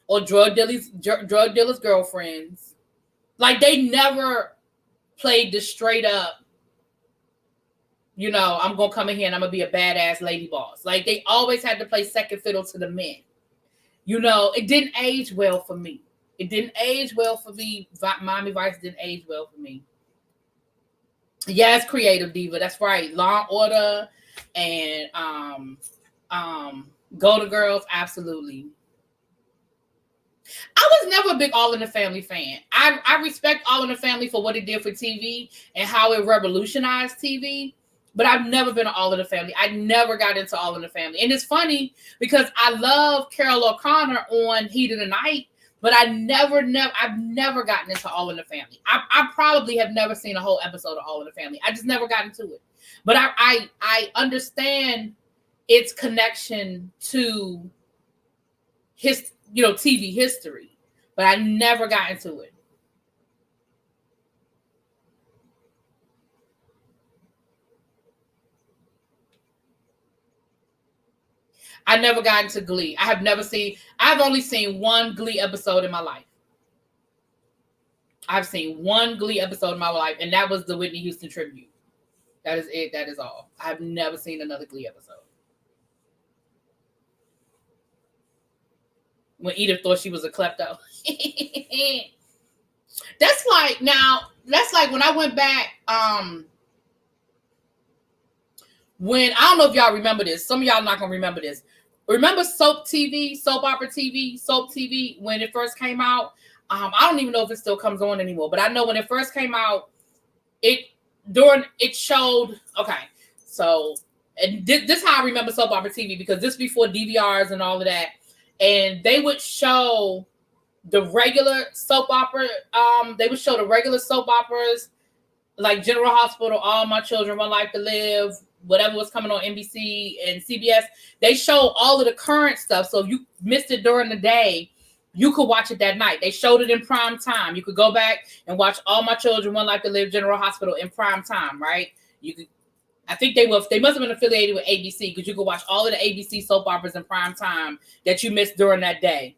or drug dealers' girlfriends. Like, they never played the straight up, you know, I'm going to come in here and I'm going to be a badass lady boss. Like, they always had to play second fiddle to the men. You know, it didn't age well for me. It didn't age well for me. Miami Vice didn't age well for me. Yes, Creative Diva. That's right. Law and Order and Golden Girls. Absolutely. I was never a big All in the Family fan. I respect All in the Family for what it did for TV and how it revolutionized TV. But I've never been an All in the Family. I never got into All in the Family. And it's funny because I love Carol O'Connor on Heat of the Night, but I've never gotten into All in the Family. I probably have never seen a whole episode of All in the Family. I just never got into it. But I understand its connection to his, you know, TV history, but I never got into it. I never got into Glee. I've only seen one Glee episode in my life. I've seen one Glee episode in my life, and that was the Whitney Houston tribute. That is it. That is all. I've never seen another Glee episode. When Edith thought she was a klepto. That's like when I went back, when, I don't know if y'all remember this. Some of y'all not going to remember this. Remember soap opera TV, when it first came out? I don't even know if it still comes on anymore, but I know when it first came out, it showed, okay, so, and this is how I remember soap opera TV, because this before DVRs and all of that, and they would show the regular soap opera, soap operas, like General Hospital, All My Children, One Life to Live, whatever was coming on NBC and CBS. They show all of the current stuff. So if you missed it during the day, you could watch it that night. They showed it in prime time. You could go back and watch All My Children, One Life to Live, General Hospital in prime time, right? You could. I think they must have been affiliated with ABC, because you could watch all of the ABC soap operas in prime time that you missed during that day.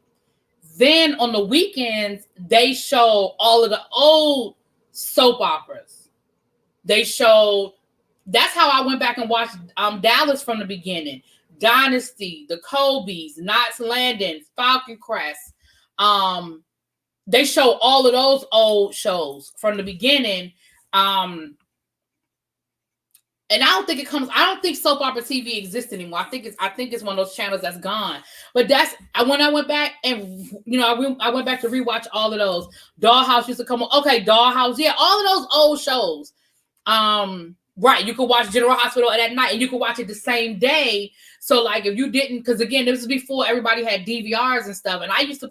Then on the weekends, they show all of the old soap operas. That's how I went back and watched Dallas from the beginning. Dynasty, The Colbys, Knots Landing, Falcon Crest. They show all of those old shows from the beginning. And I don't think soap opera TV exists anymore. I think it's one of those channels that's gone. But when I went back and, you know, I went back to rewatch all of those. Dollhouse used to come on. Okay, Dollhouse. Yeah, all of those old shows. Right, you could watch General Hospital at night, and you could watch it the same day. So, like, if you didn't, because again, this was before everybody had DVRs and stuff, and I used to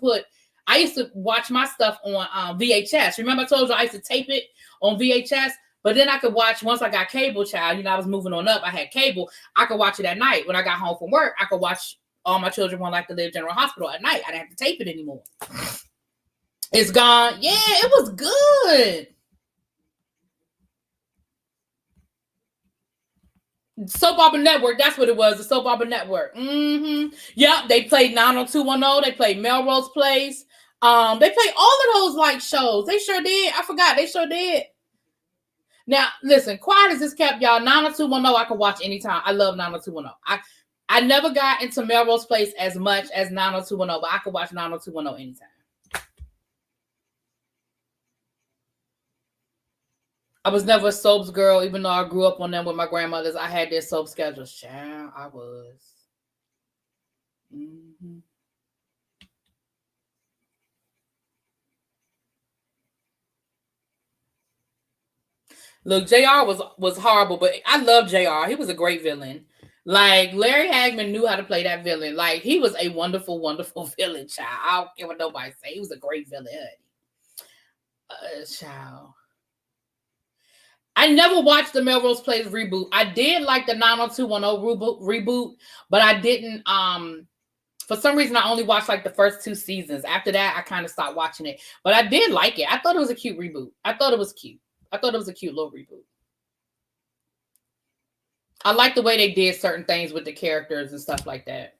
watch my stuff on VHS. Remember I told you I used to tape it on VHS, but then I could watch, once I got cable, child, you know, I was moving on up, I had cable, I could watch it at night. When I got home from work, I could watch All My Children, One Life to Live, General Hospital at night. I didn't have to tape it anymore. It's gone. Yeah, it was good. Soap Opera Network. That's what it was. The Soap Opera Network. Mm-hmm. Yep. They played 90210. They played Melrose Place. They played all of those like shows. They sure did. I forgot. They sure did. Now, listen, quiet as this kept, y'all. 90210 I can watch anytime. I love 90210. I never got into Melrose Place as much as 90210, but I could watch 90210 anytime. I was never a soaps girl, even though I grew up on them with my grandmothers. I had their soap schedules. Child, I was. Mm-hmm. Look, JR was horrible, but I love JR. He was a great villain. Like, Larry Hagman knew how to play that villain. Like, he was a wonderful, wonderful villain, child. I don't care what nobody say. He was a great villain, child. I never watched the Melrose Place reboot. I did like the 90210 reboot, but I didn't, for some reason, I only watched like the first 2 seasons. After that, I kind of stopped watching it. But I did like it. I thought it was a cute reboot. I thought it was cute. I thought it was a cute little reboot. I like the way they did certain things with the characters and stuff like that.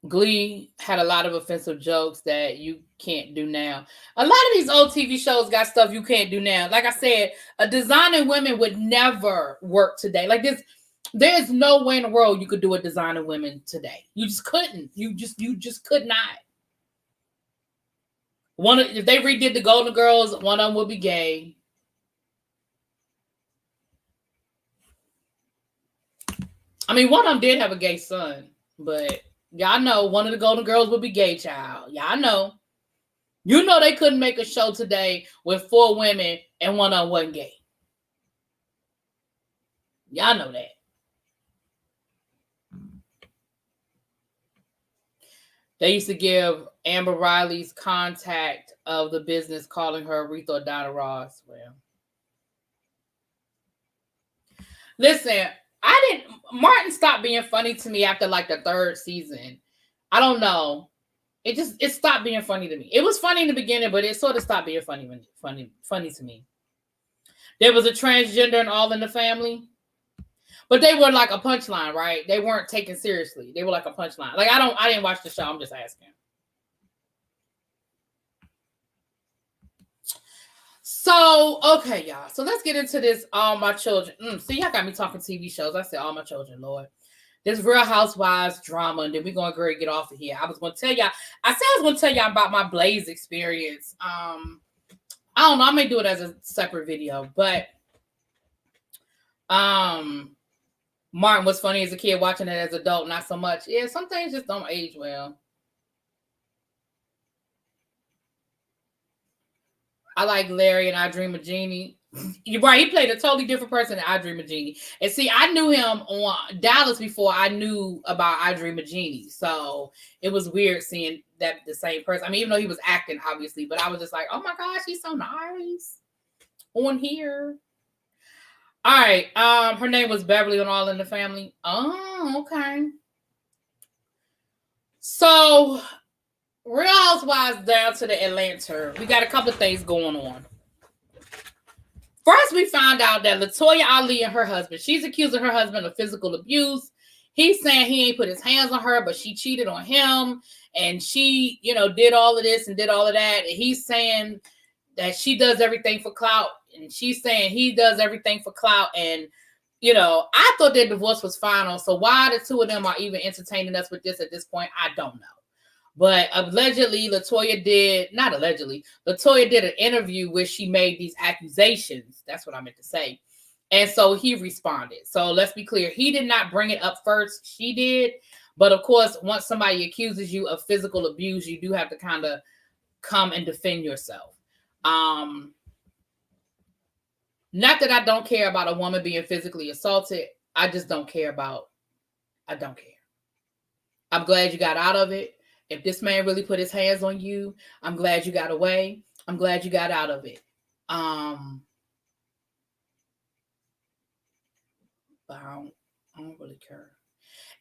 Glee had a lot of offensive jokes that you can't do now. A lot of these old TV shows got stuff you can't do now. Like I said, a Designing Women would never work today. Like this, there's no way in the world you could do a Designing Women today. You just couldn't. You just could not. If they redid the Golden Girls, one of them would be gay. I mean, one of them did have a gay son, but y'all know one of the Golden Girls would be gay, child. Y'all know. You know they couldn't make a show today with 4 women and one of them wasn't gay. Y'all know that. They used to give Amber Riley's contact of the business, calling her Aretha or Donna Ross. Well, listen, Martin stopped being funny to me after like the 3rd season. I don't know. It stopped being funny to me. It was funny in the beginning, but it sort of stopped being funny to me. There was a transgender in All in the Family, but they were like a punchline, right? They weren't taken seriously. They were like a punchline. Like I didn't watch the show. I'm just asking. So, okay, y'all. So let's get into this. All My Children. See, y'all got me talking TV shows. I said All My Children, Lord. This Real Housewives drama, and then we're going to get off of here. I said I was going to tell y'all about my Blaze experience. I don't know. I may do it as a separate video, but Martin was funny as a kid, watching it as an adult, not so much. Yeah, some things just don't age well. I like Larry and I Dream of Jeannie. You're right. He played a totally different person in I Dream of Jeannie. And see, I knew him on Dallas before I knew about I Dream of Jeannie. So it was weird seeing that the same person. I mean, even though he was acting, obviously, but I was just like, oh my gosh, he's so nice on here. All right. Her name was Beverly on All in the Family. Oh, okay. So Real Housewives down to the Atlanta. We got a couple of things going on. First, we found out that LaToya Ali and her husband, she's accusing her husband of physical abuse. He's saying he ain't put his hands on her, but she cheated on him. And she, did all of this and did all of that. And he's saying that she does everything for clout. And she's saying he does everything for clout. And, I thought their divorce was final. So why the two of them are even entertaining us with this at this point, I don't know. But allegedly, LaToya did an interview where she made these accusations. That's what I meant to say. And so he responded. So let's be clear. He did not bring it up first. She did. But of course, once somebody accuses you of physical abuse, you do have to kind of come and defend yourself. Not that I don't care about a woman being physically assaulted. I just don't care I don't care. I'm glad you got out of it. If this man really put his hands on you, I'm glad you got away. I'm glad you got out of it. But I don't really care.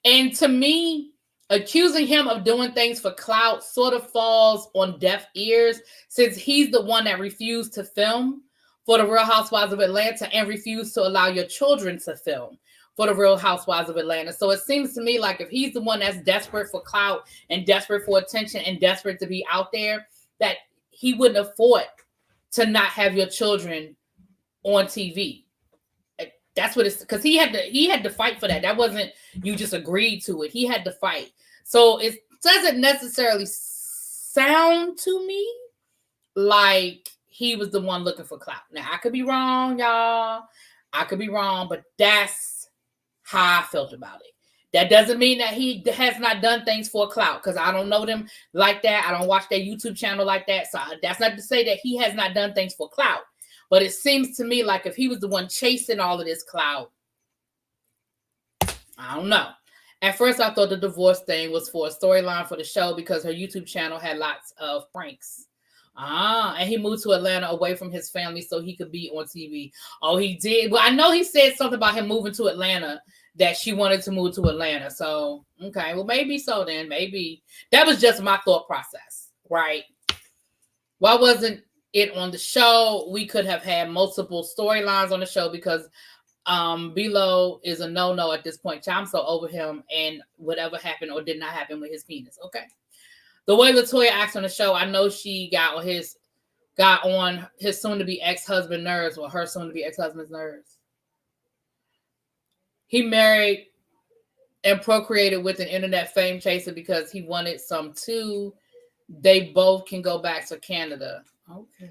And to me, accusing him of doing things for clout sort of falls on deaf ears, since he's the one that refused to film for the Real Housewives of Atlanta and refused to allow your children to film for the Real Housewives of Atlanta. So it seems to me like if he's the one that's desperate for clout and desperate for attention and desperate to be out there, that he wouldn't afford to not have your children on TV. That's what it's, because he had to fight for that. That wasn't you just agreed to it. He had to fight. So it doesn't necessarily sound to me like he was the one looking for clout. Now I could be wrong, y'all. I could be wrong, but that's how I felt about it. That doesn't mean that he has not done things for clout, because I don't know them like that. I don't watch their YouTube channel like that. So that's not to say that he has not done things for clout. But it seems to me like if he was the one chasing all of this clout, I don't know. At first, I thought the divorce thing was for a storyline for the show because her YouTube channel had lots of pranks. And he moved to Atlanta away from his family so he could be on TV. Oh, he did. Well, I know he said something about him moving to Atlanta, that she wanted to move to Atlanta. So, okay, well, maybe so then. Maybe. That was just my thought process, right? Why wasn't it on the show? We could have had multiple storylines on the show because Below is a no-no at this point. I'm so over him and whatever happened or did not happen with his penis. Okay. The way LaToya acts on the show, I know she got on his soon-to-be ex-husband nerves, or her soon-to-be ex-husband's nerves. He married and procreated with an internet fame chaser because he wanted some too. They both can go back to Canada. Okay.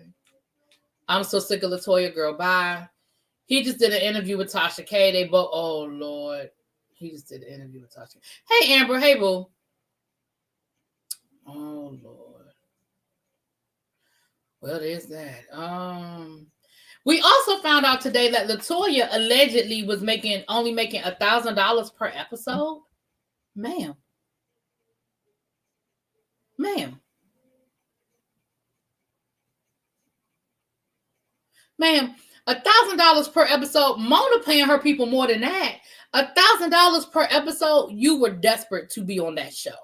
I'm so sick of LaToya, girl. Bye. He just did an interview with Tasha K. They both, oh, Lord. He just did an interview with Tasha. Hey, Amber. Hey, boo. Oh, Lord. Well, there's that. We also found out today that LaToya allegedly was only making $1,000 per episode. Ma'am, $1,000 per episode. Mona paying her people more than that. $1,000 per episode. You were desperate to be on that show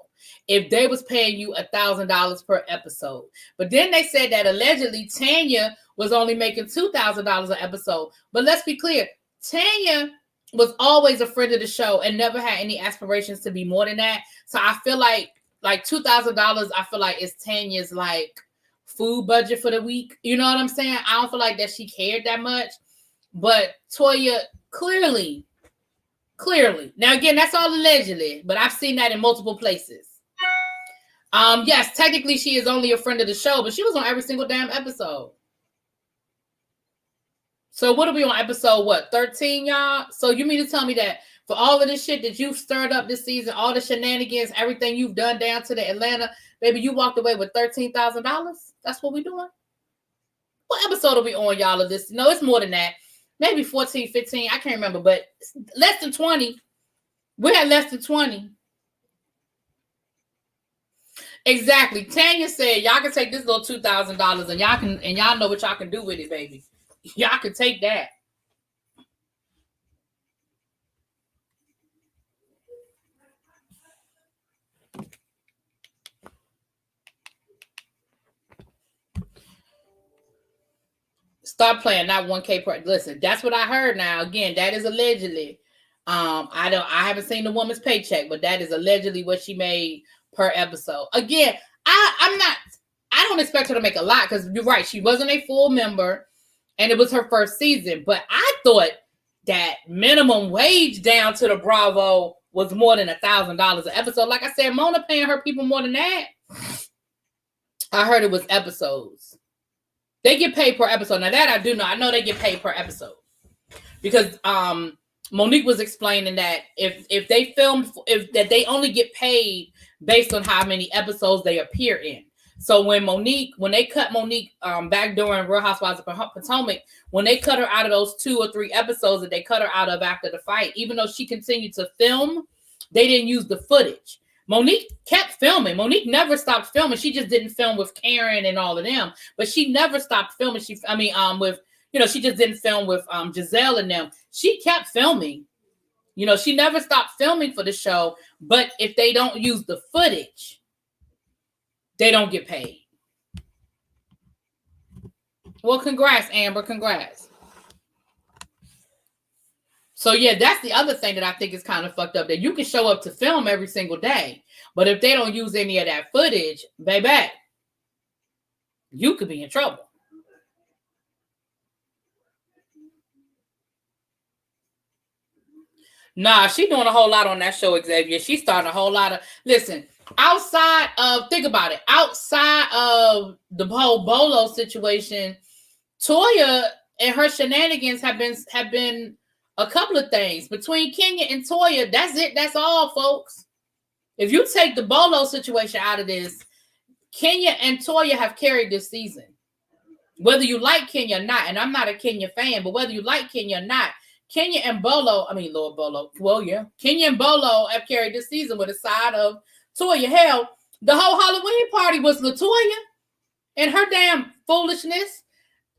if they was paying you $1,000 per episode. But then they said that allegedly Tanya was only making $2,000 an episode. But let's be clear, Tanya was always a friend of the show and never had any aspirations to be more than that. So I feel like $2,000, I feel like it's Tanya's like food budget for the week. You know what I'm saying? I don't feel like that she cared that much. But Toya clearly. Now again, that's all allegedly, but I've seen that in multiple places. Yes, technically she is only a friend of the show, but she was on every single damn episode. So what are we on episode, 13, y'all? So you mean to tell me that for all of this shit that you've stirred up this season, all the shenanigans, everything you've done down to the Atlanta, baby, you walked away with $13,000? That's what we doing? What episode are we on, y'all, of this? No, it's more than that. Maybe 14, 15. I can't remember, but less than 20. We had less than 20. Exactly. Tanya said y'all can take this little $2,000 and y'all know what y'all can do with it, baby. Y'all can take that. Stop playing, not 1K per. Listen, that's what I heard. Now, again, that is allegedly. I haven't seen the woman's paycheck, but that is allegedly what she made per episode. Again, I don't expect her to make a lot because you're right, she wasn't a full member and it was her first season. But I thought that minimum wage down to the Bravo was more than $1,000 an episode. Like I said, Mona paying her people more than that. I heard it was episodes. They get paid per episode. Now that I do know. I know they get paid per episode. Because Monique was explaining that if they filmed, that they only get paid based on how many episodes they appear in. So when they cut Monique back during Real Housewives of Potomac, when they cut her out of those 2 or 3 episodes that they cut her out of after the fight, even though she continued to film, they didn't use the footage. Monique kept filming. Monique never stopped filming. She just didn't film with Karen and all of them, but she never stopped filming. She just didn't film with Giselle and them. She kept filming. You know, she never stopped filming for the show, but if they don't use the footage, they don't get paid. Well, congrats, Amber. Congrats. So, yeah, that's the other thing that I think is kind of fucked up, that you can show up to film every single day, but if they don't use any of that footage, baby, you could be in trouble. Nah, she doing a whole lot on that show, Xavier. She's starting a whole lot of... Listen, outside of... Think about it. Outside of the whole Bolo situation, Toya and her shenanigans have been a couple of things. Between Kenya and Toya, that's it. That's all, folks. If you take the Bolo situation out of this, Kenya and Toya have carried this season. Whether you like Kenya or not, and I'm not a Kenya fan, but whether you like Kenya or not, Kenya and Bolo, Lord Bolo, well, yeah, Kenya and Bolo have carried this season with a side of Toya. Hell, the whole Halloween party was LaToya and her damn foolishness.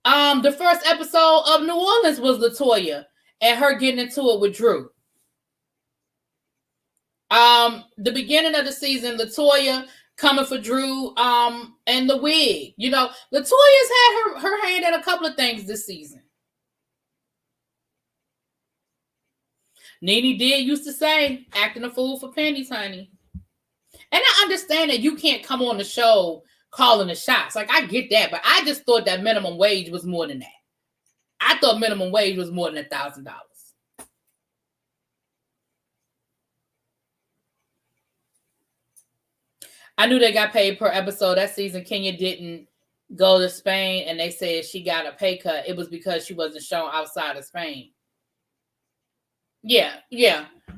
The first episode of New Orleans was LaToya and her getting into it with Drew. The beginning of the season, LaToya coming for Drew, and the wig. You know, LaToya's had her hand in a couple of things this season. Nene did used to say, acting a fool for pennies, honey. And I understand that you can't come on the show calling the shots. Like, I get that, but I just thought that minimum wage was more than that. I thought minimum wage was more than $1,000. I knew they got paid per episode. That season, Kenya didn't go to Spain, and they said she got a pay cut. It was because she wasn't shown outside of Spain. Yeah.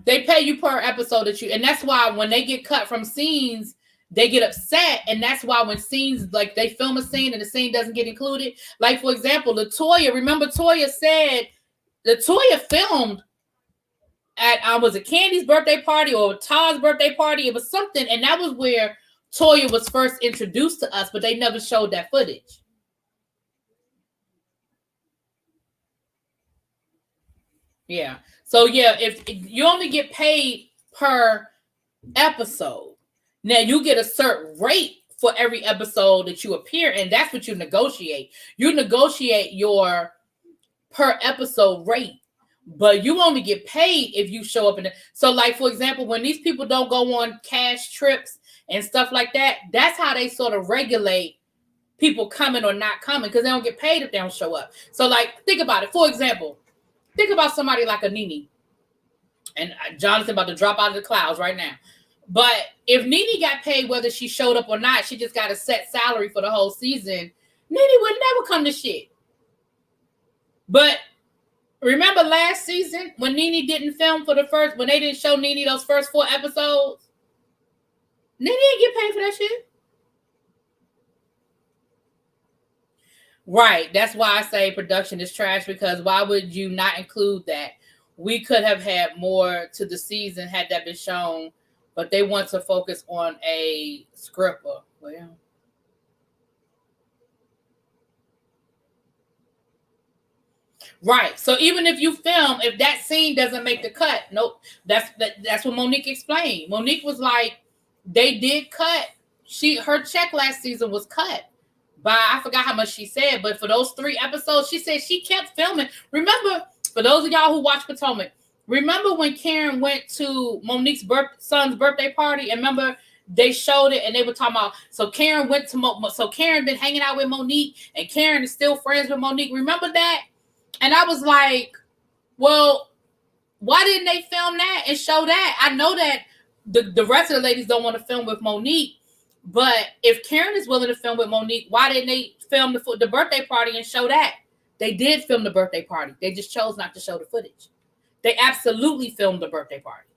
They pay you per episode and that's why when they get cut from scenes, they get upset. And that's why when scenes, like they film a scene and the scene doesn't get included. Like, for example, LaToya, remember Toya said, LaToya filmed at, was it Candy's birthday party or Todd's birthday party? It was something. And that was where Toya was first introduced to us, but they never showed that footage. Yeah. So, yeah, if you only get paid per episode, now you get a certain rate for every episode that you appear in. That's what you negotiate. You negotiate your per episode rate, but you only get paid if you show up in it. So, like, for example, when these people don't go on cash trips and stuff like that, that's how they sort of regulate people coming or not coming, because they don't get paid if they don't show up. So, like, think about it. For example, think about somebody like a Nene. And Jonathan about to drop out of the clouds right now. But if Nene got paid whether she showed up or not, she just got a set salary for the whole season, Nene would never come to shit. But remember last season when Nene didn't film for when they didn't show Nene those first 4 episodes? Nene didn't get paid for that shit. Right. That's why I say production is trash, because why would you not include that? We could have had more to the season had that been shown, but they want to focus on a scripper. Well, right. So even if you film, if that scene doesn't make the cut, nope. That's what Monique explained. Monique was like, they did cut. Her check last season was cut by, I forgot how much she said, but for those 3 episodes, she said she kept filming. Remember, for those of y'all who watch Potomac, remember when Karen went to Monique's son's birthday party? And remember, they showed it and they were talking about, so Karen went to, so Karen been hanging out with Monique and Karen is still friends with Monique. Remember that? And I was like, well, why didn't they film that and show that? I know that the rest of the ladies don't want to film with Monique, but if Karen is willing to film with Monique, why didn't they film the birthday party and show that? They did film the birthday party. They just chose not to show the footage. They absolutely filmed the birthday party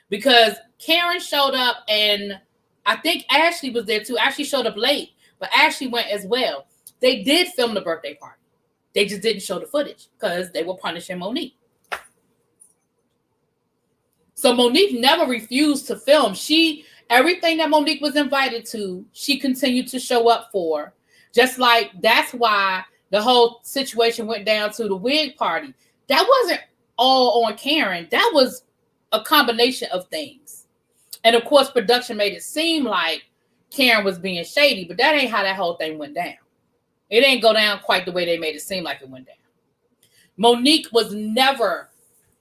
because Karen showed up and I think Ashley was there too. Ashley showed up late, but Ashley went as well. They did film the birthday party. They just didn't show the footage because they were punishing Monique. So Monique never refused to film. Everything that Monique was invited to, she continued to show up for. Just like that's why the whole situation went down to the wig party. That wasn't all on Karen. That was a combination of things. And of course, production made it seem like Karen was being shady, but that ain't how that whole thing went down. It ain't go down quite the way they made it seem like it went down. Monique was never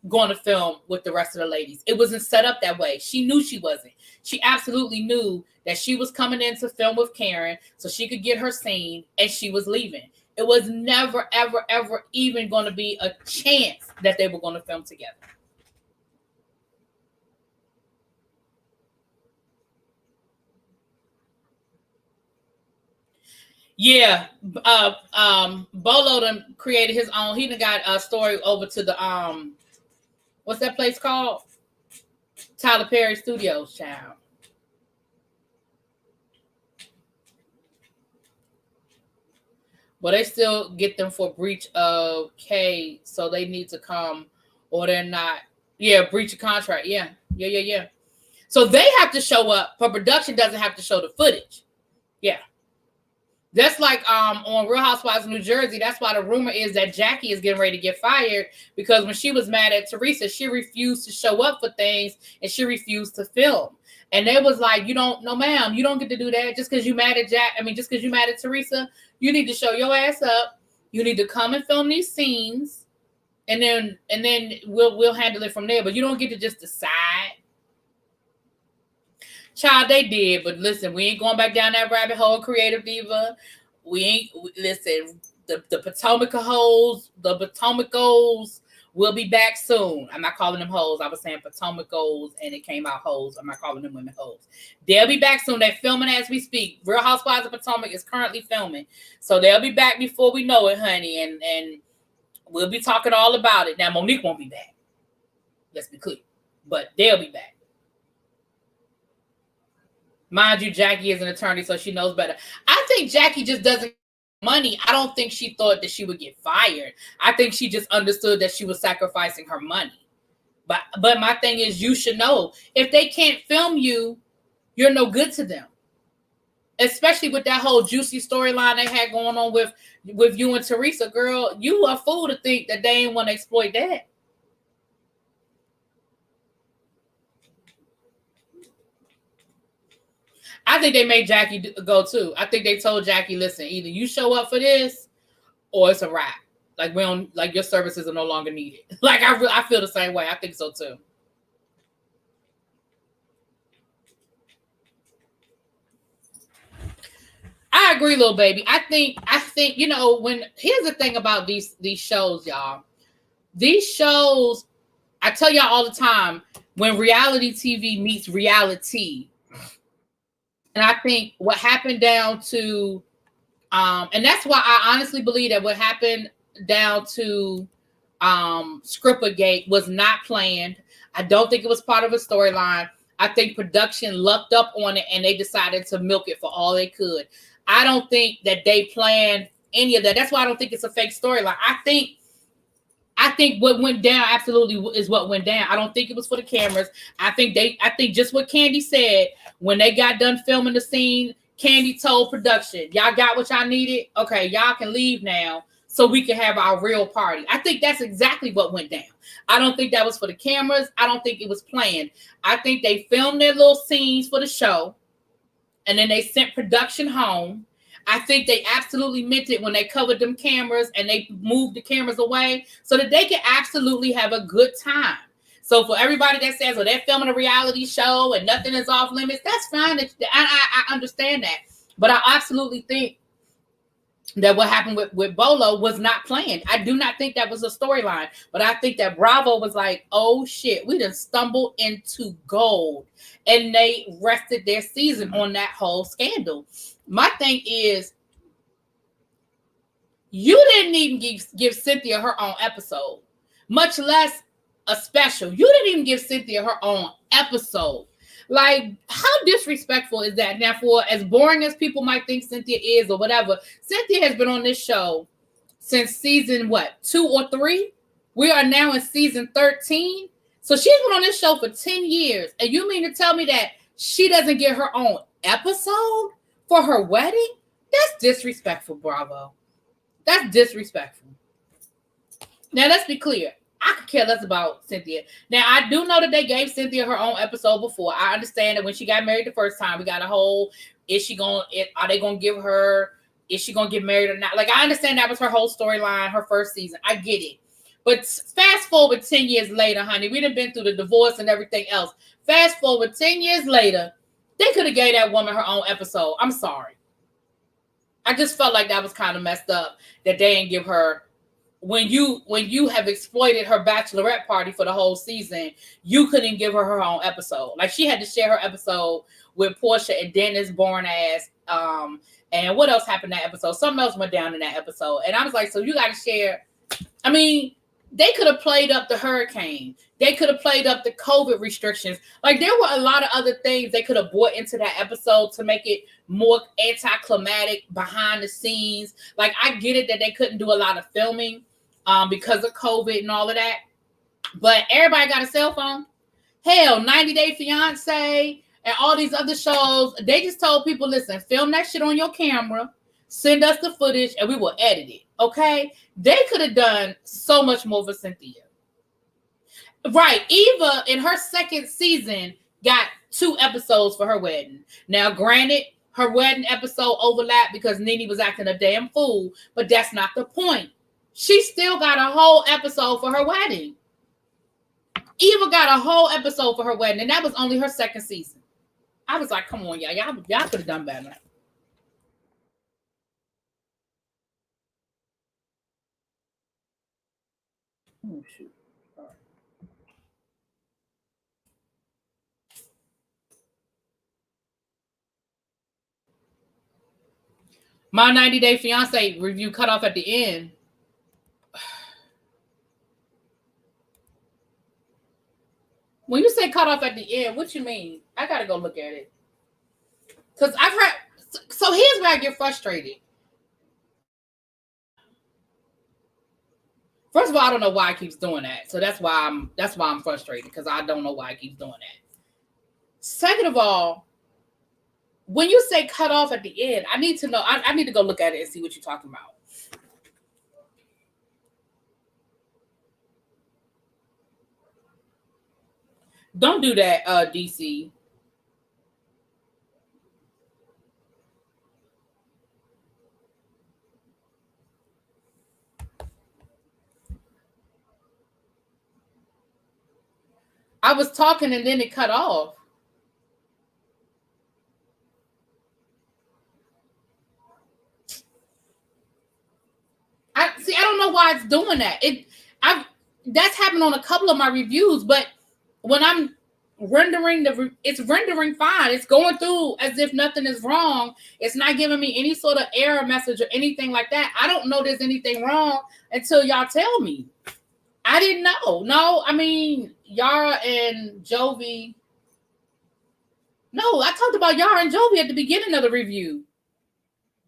going to film with the rest of the ladies. It wasn't set up that way. She knew she wasn't. She absolutely knew that she was coming in to film with Karen so she could get her scene, and she was leaving. It was never, ever, ever even going to be a chance that they were going to film together. Yeah, Bolo done created his own. He done got a story over to the what's that place called? Tyler Perry Studios, child. But they still get them for breach of K, so they need to come, or they're not. Yeah, breach of contract. Yeah. So they have to show up, but production doesn't have to show the footage. Yeah. That's like on Real Housewives of New Jersey. That's why the rumor is that Jackie is getting ready to get fired, because when she was mad at Teresa, she refused to show up for things and she refused to film. And they was like, no, ma'am, you don't get to do that just because you mad at just because you mad at Teresa. You need to show your ass up. You need to come and film these scenes, and then we'll handle it from there. But you don't get to just decide. Child, they did, but listen, we ain't going back down that rabbit hole, Creative Diva. Listen, the Potomac hoes, the Potomacos will be back soon. I'm not calling them hoes. I was saying Potomacos, and it came out hoes. I'm not calling them women hoes. They'll be back soon. They're filming as we speak. Real Housewives of Potomac is currently filming. So they'll be back before we know it, honey, and we'll be talking all about it. Now, Monique won't be back. Let's be clear. But they'll be back. Mind you, Jackie is an attorney, so she knows better. I think Jackie just doesn't money. I don't think she thought that she would get fired. I think she just understood that she was sacrificing her money. But my thing is, you should know, if they can't film you, you're no good to them. Especially with that whole juicy storyline they had going on with you and Teresa, girl. You a fool to think that they ain't want to exploit that. I think they made Jackie go too. I think they told Jackie, listen, either you show up for this or it's a wrap. Like, we don't, like, your services are no longer needed. Like, I feel the same way. I think so too. I agree, little baby. I think, here's the thing about these shows, y'all. These shows, I tell y'all all the time, when reality TV meets reality. And I think what happened down to, and that's why I honestly believe that what happened down to Scrippergate was not planned. I don't think it was part of a storyline. I think production lucked up on it and they decided to milk it for all they could. I don't think that they planned any of that. That's why I don't think it's a fake storyline. I think what went down absolutely is what went down. I don't think it was for the cameras. I think just what Candy said, when they got done filming the scene, Candy told production, y'all got what y'all needed? Okay, y'all can leave now so we can have our real party. I think that's exactly what went down. I don't think that was for the cameras. I don't think it was planned. I think they filmed their little scenes for the show, and then they sent production home. I think they absolutely meant it when they covered them cameras and they moved the cameras away so that they can absolutely have a good time. So for everybody that says, well, they're filming a reality show and nothing is off limits, that's fine. I understand that. But I absolutely think that what happened with Bolo was not planned. I do not think that was a storyline. But I think that Bravo was like, oh, shit, we done stumbled into gold. And they rested their season on that whole scandal. My thing is, you didn't even give Cynthia her own episode, much less a special. You didn't even give Cynthia her own episode. Like, how disrespectful is that? Now, for as boring as people might think Cynthia is or whatever, Cynthia has been on this show since season, 2 or 3? We are now in season 13. So she's been on this show for 10 years. And you mean to tell me that she doesn't get her own episode for her wedding? That's disrespectful, Bravo. That's disrespectful. Now, let's be clear. I could care less about Cynthia. Now, I do know that they gave Cynthia her own episode before. I understand that when she got married the first time, we got a whole, are they going to give her, is she going to get married or not? Like, I understand that was her whole storyline, her first season. I get it. But fast forward 10 years later, honey, we done been through the divorce and everything else. Fast forward 10 years later, they could have gave that woman her own episode. I'm sorry. I just felt like that was kind of messed up that they didn't give her, when you have exploited her bachelorette party for the whole season, you couldn't give her own episode. Like, she had to share her episode with Portia and Dennis, boring ass. And what else happened in that episode? Something else went down in that episode. And I was like, so you got to share. I mean, they could have played up the hurricane. They could have played up the COVID restrictions. Like, there were a lot of other things they could have brought into that episode to make it more anticlimactic, behind the scenes. Like, I get it that they couldn't do a lot of filming because of COVID and all of that. But everybody got a cell phone. Hell, 90 Day Fiance and all these other shows, they just told people, listen, film that shit on your camera, send us the footage, and we will edit it. Okay? They could have done so much more for Cynthia. Right. Eva, in her second season, got 2 episodes for her wedding. Now, granted, her wedding episode overlapped because Nene was acting a damn fool, but that's not the point. She still got a whole episode for her wedding. Eva got a whole episode for her wedding, and that was only her second season. I was like, come on, y'all could have done better. Oh, shoot. All right. My 90 Day Fiance review cut off at the end. When you say cut off at the end, what you mean? I gotta go look at it. Because I've heard, so here's where I get frustrated. First of all, I don't know why it keeps doing that. So that's why I'm frustrated, because I don't know why it keeps doing that. Second of all, when you say cut off at the end, I need to know. I need to go look at it and see what you're talking about. Don't do that, DC. I was talking and then it cut off. I don't know why it's doing that. That's happened on a couple of my reviews, but when I'm rendering it's rendering fine. It's going through as if nothing is wrong. It's not giving me any sort of error message or anything like that. I don't know there's anything wrong until y'all tell me. I didn't know. No, I mean, Yara and Jovi. No, I talked about Yara and Jovi at the beginning of the review.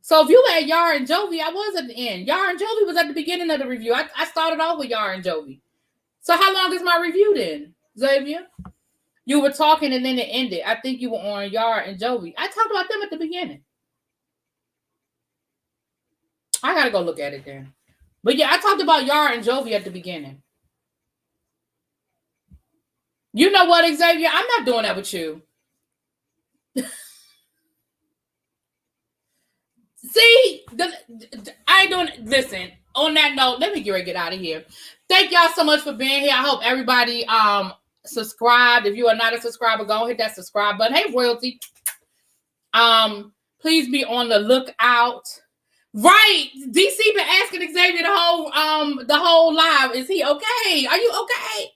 So if you had Yara and Jovi, I was at the end. Yara and Jovi was at the beginning of the review. I started off with Yara and Jovi. So how long is my review then, Xavier? You were talking and then it ended. I think you were on Yara and Jovi. I talked about them at the beginning. I got to go look at it then. But yeah, I talked about Yara and Jovi at the beginning. You know what, Xavier? I'm not doing that with you. See, I ain't doing. Listen, on that note, let me get out of here. Thank y'all so much for being here. I hope everybody subscribed. If you are not a subscriber, go hit that subscribe button. Hey, royalty. Please be on the lookout. Right, DC been asking Xavier the whole live. Is he okay? Are you okay?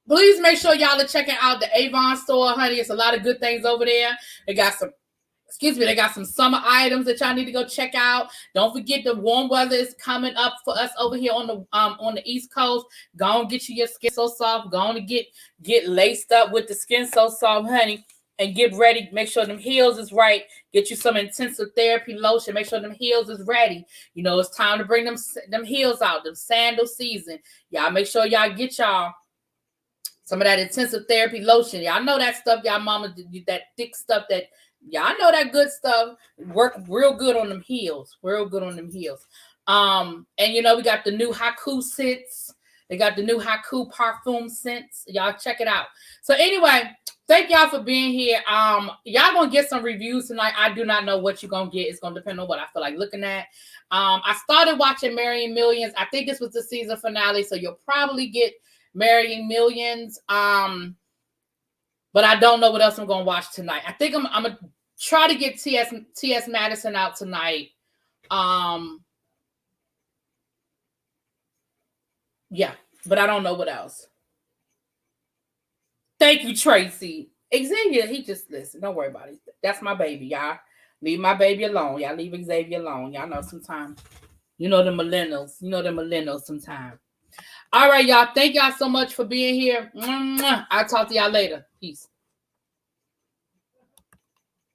Please make sure y'all are checking out the Avon store, honey. It's a lot of good things over there. They got some summer items that y'all need to go check out. Don't forget the warm weather is coming up for us over here on the East Coast. Go on, get you your Skin So Soft. Go on to get laced up with the Skin So Soft, honey, and get ready. Make sure them heels is right. Get you some intensive therapy lotion. Make sure them heels is ready. You know, it's time to bring them heels out. Them sandal season. Y'all make sure y'all get y'all some of that intensive therapy lotion. Y'all know that stuff. Y'all mama, that thick stuff that y'all know, that good stuff work real good on them heels. Real good on them heels. And you know, we got the new Haku sits. They got the new Haku parfum scents. Y'all check it out. So anyway, thank y'all for being here. Y'all gonna get some reviews tonight. I do not know what you're gonna get. It's gonna depend on what I feel like looking at. I started watching Marrying Millions. I think this was the season finale, so you'll probably get Marrying Millions. But I don't know what else I'm gonna watch tonight. I think I'm gonna try to get T.S. Madison out tonight. Yeah, but I don't know what else. Thank you, Tracy. Xavier, he just listen. Don't worry about it. That's my baby, y'all. Leave my baby alone. Y'all leave Xavier alone. Y'all know sometimes. You know the millennials. Sometimes. All right, y'all. Thank y'all so much for being here. I'll talk to y'all later. Peace.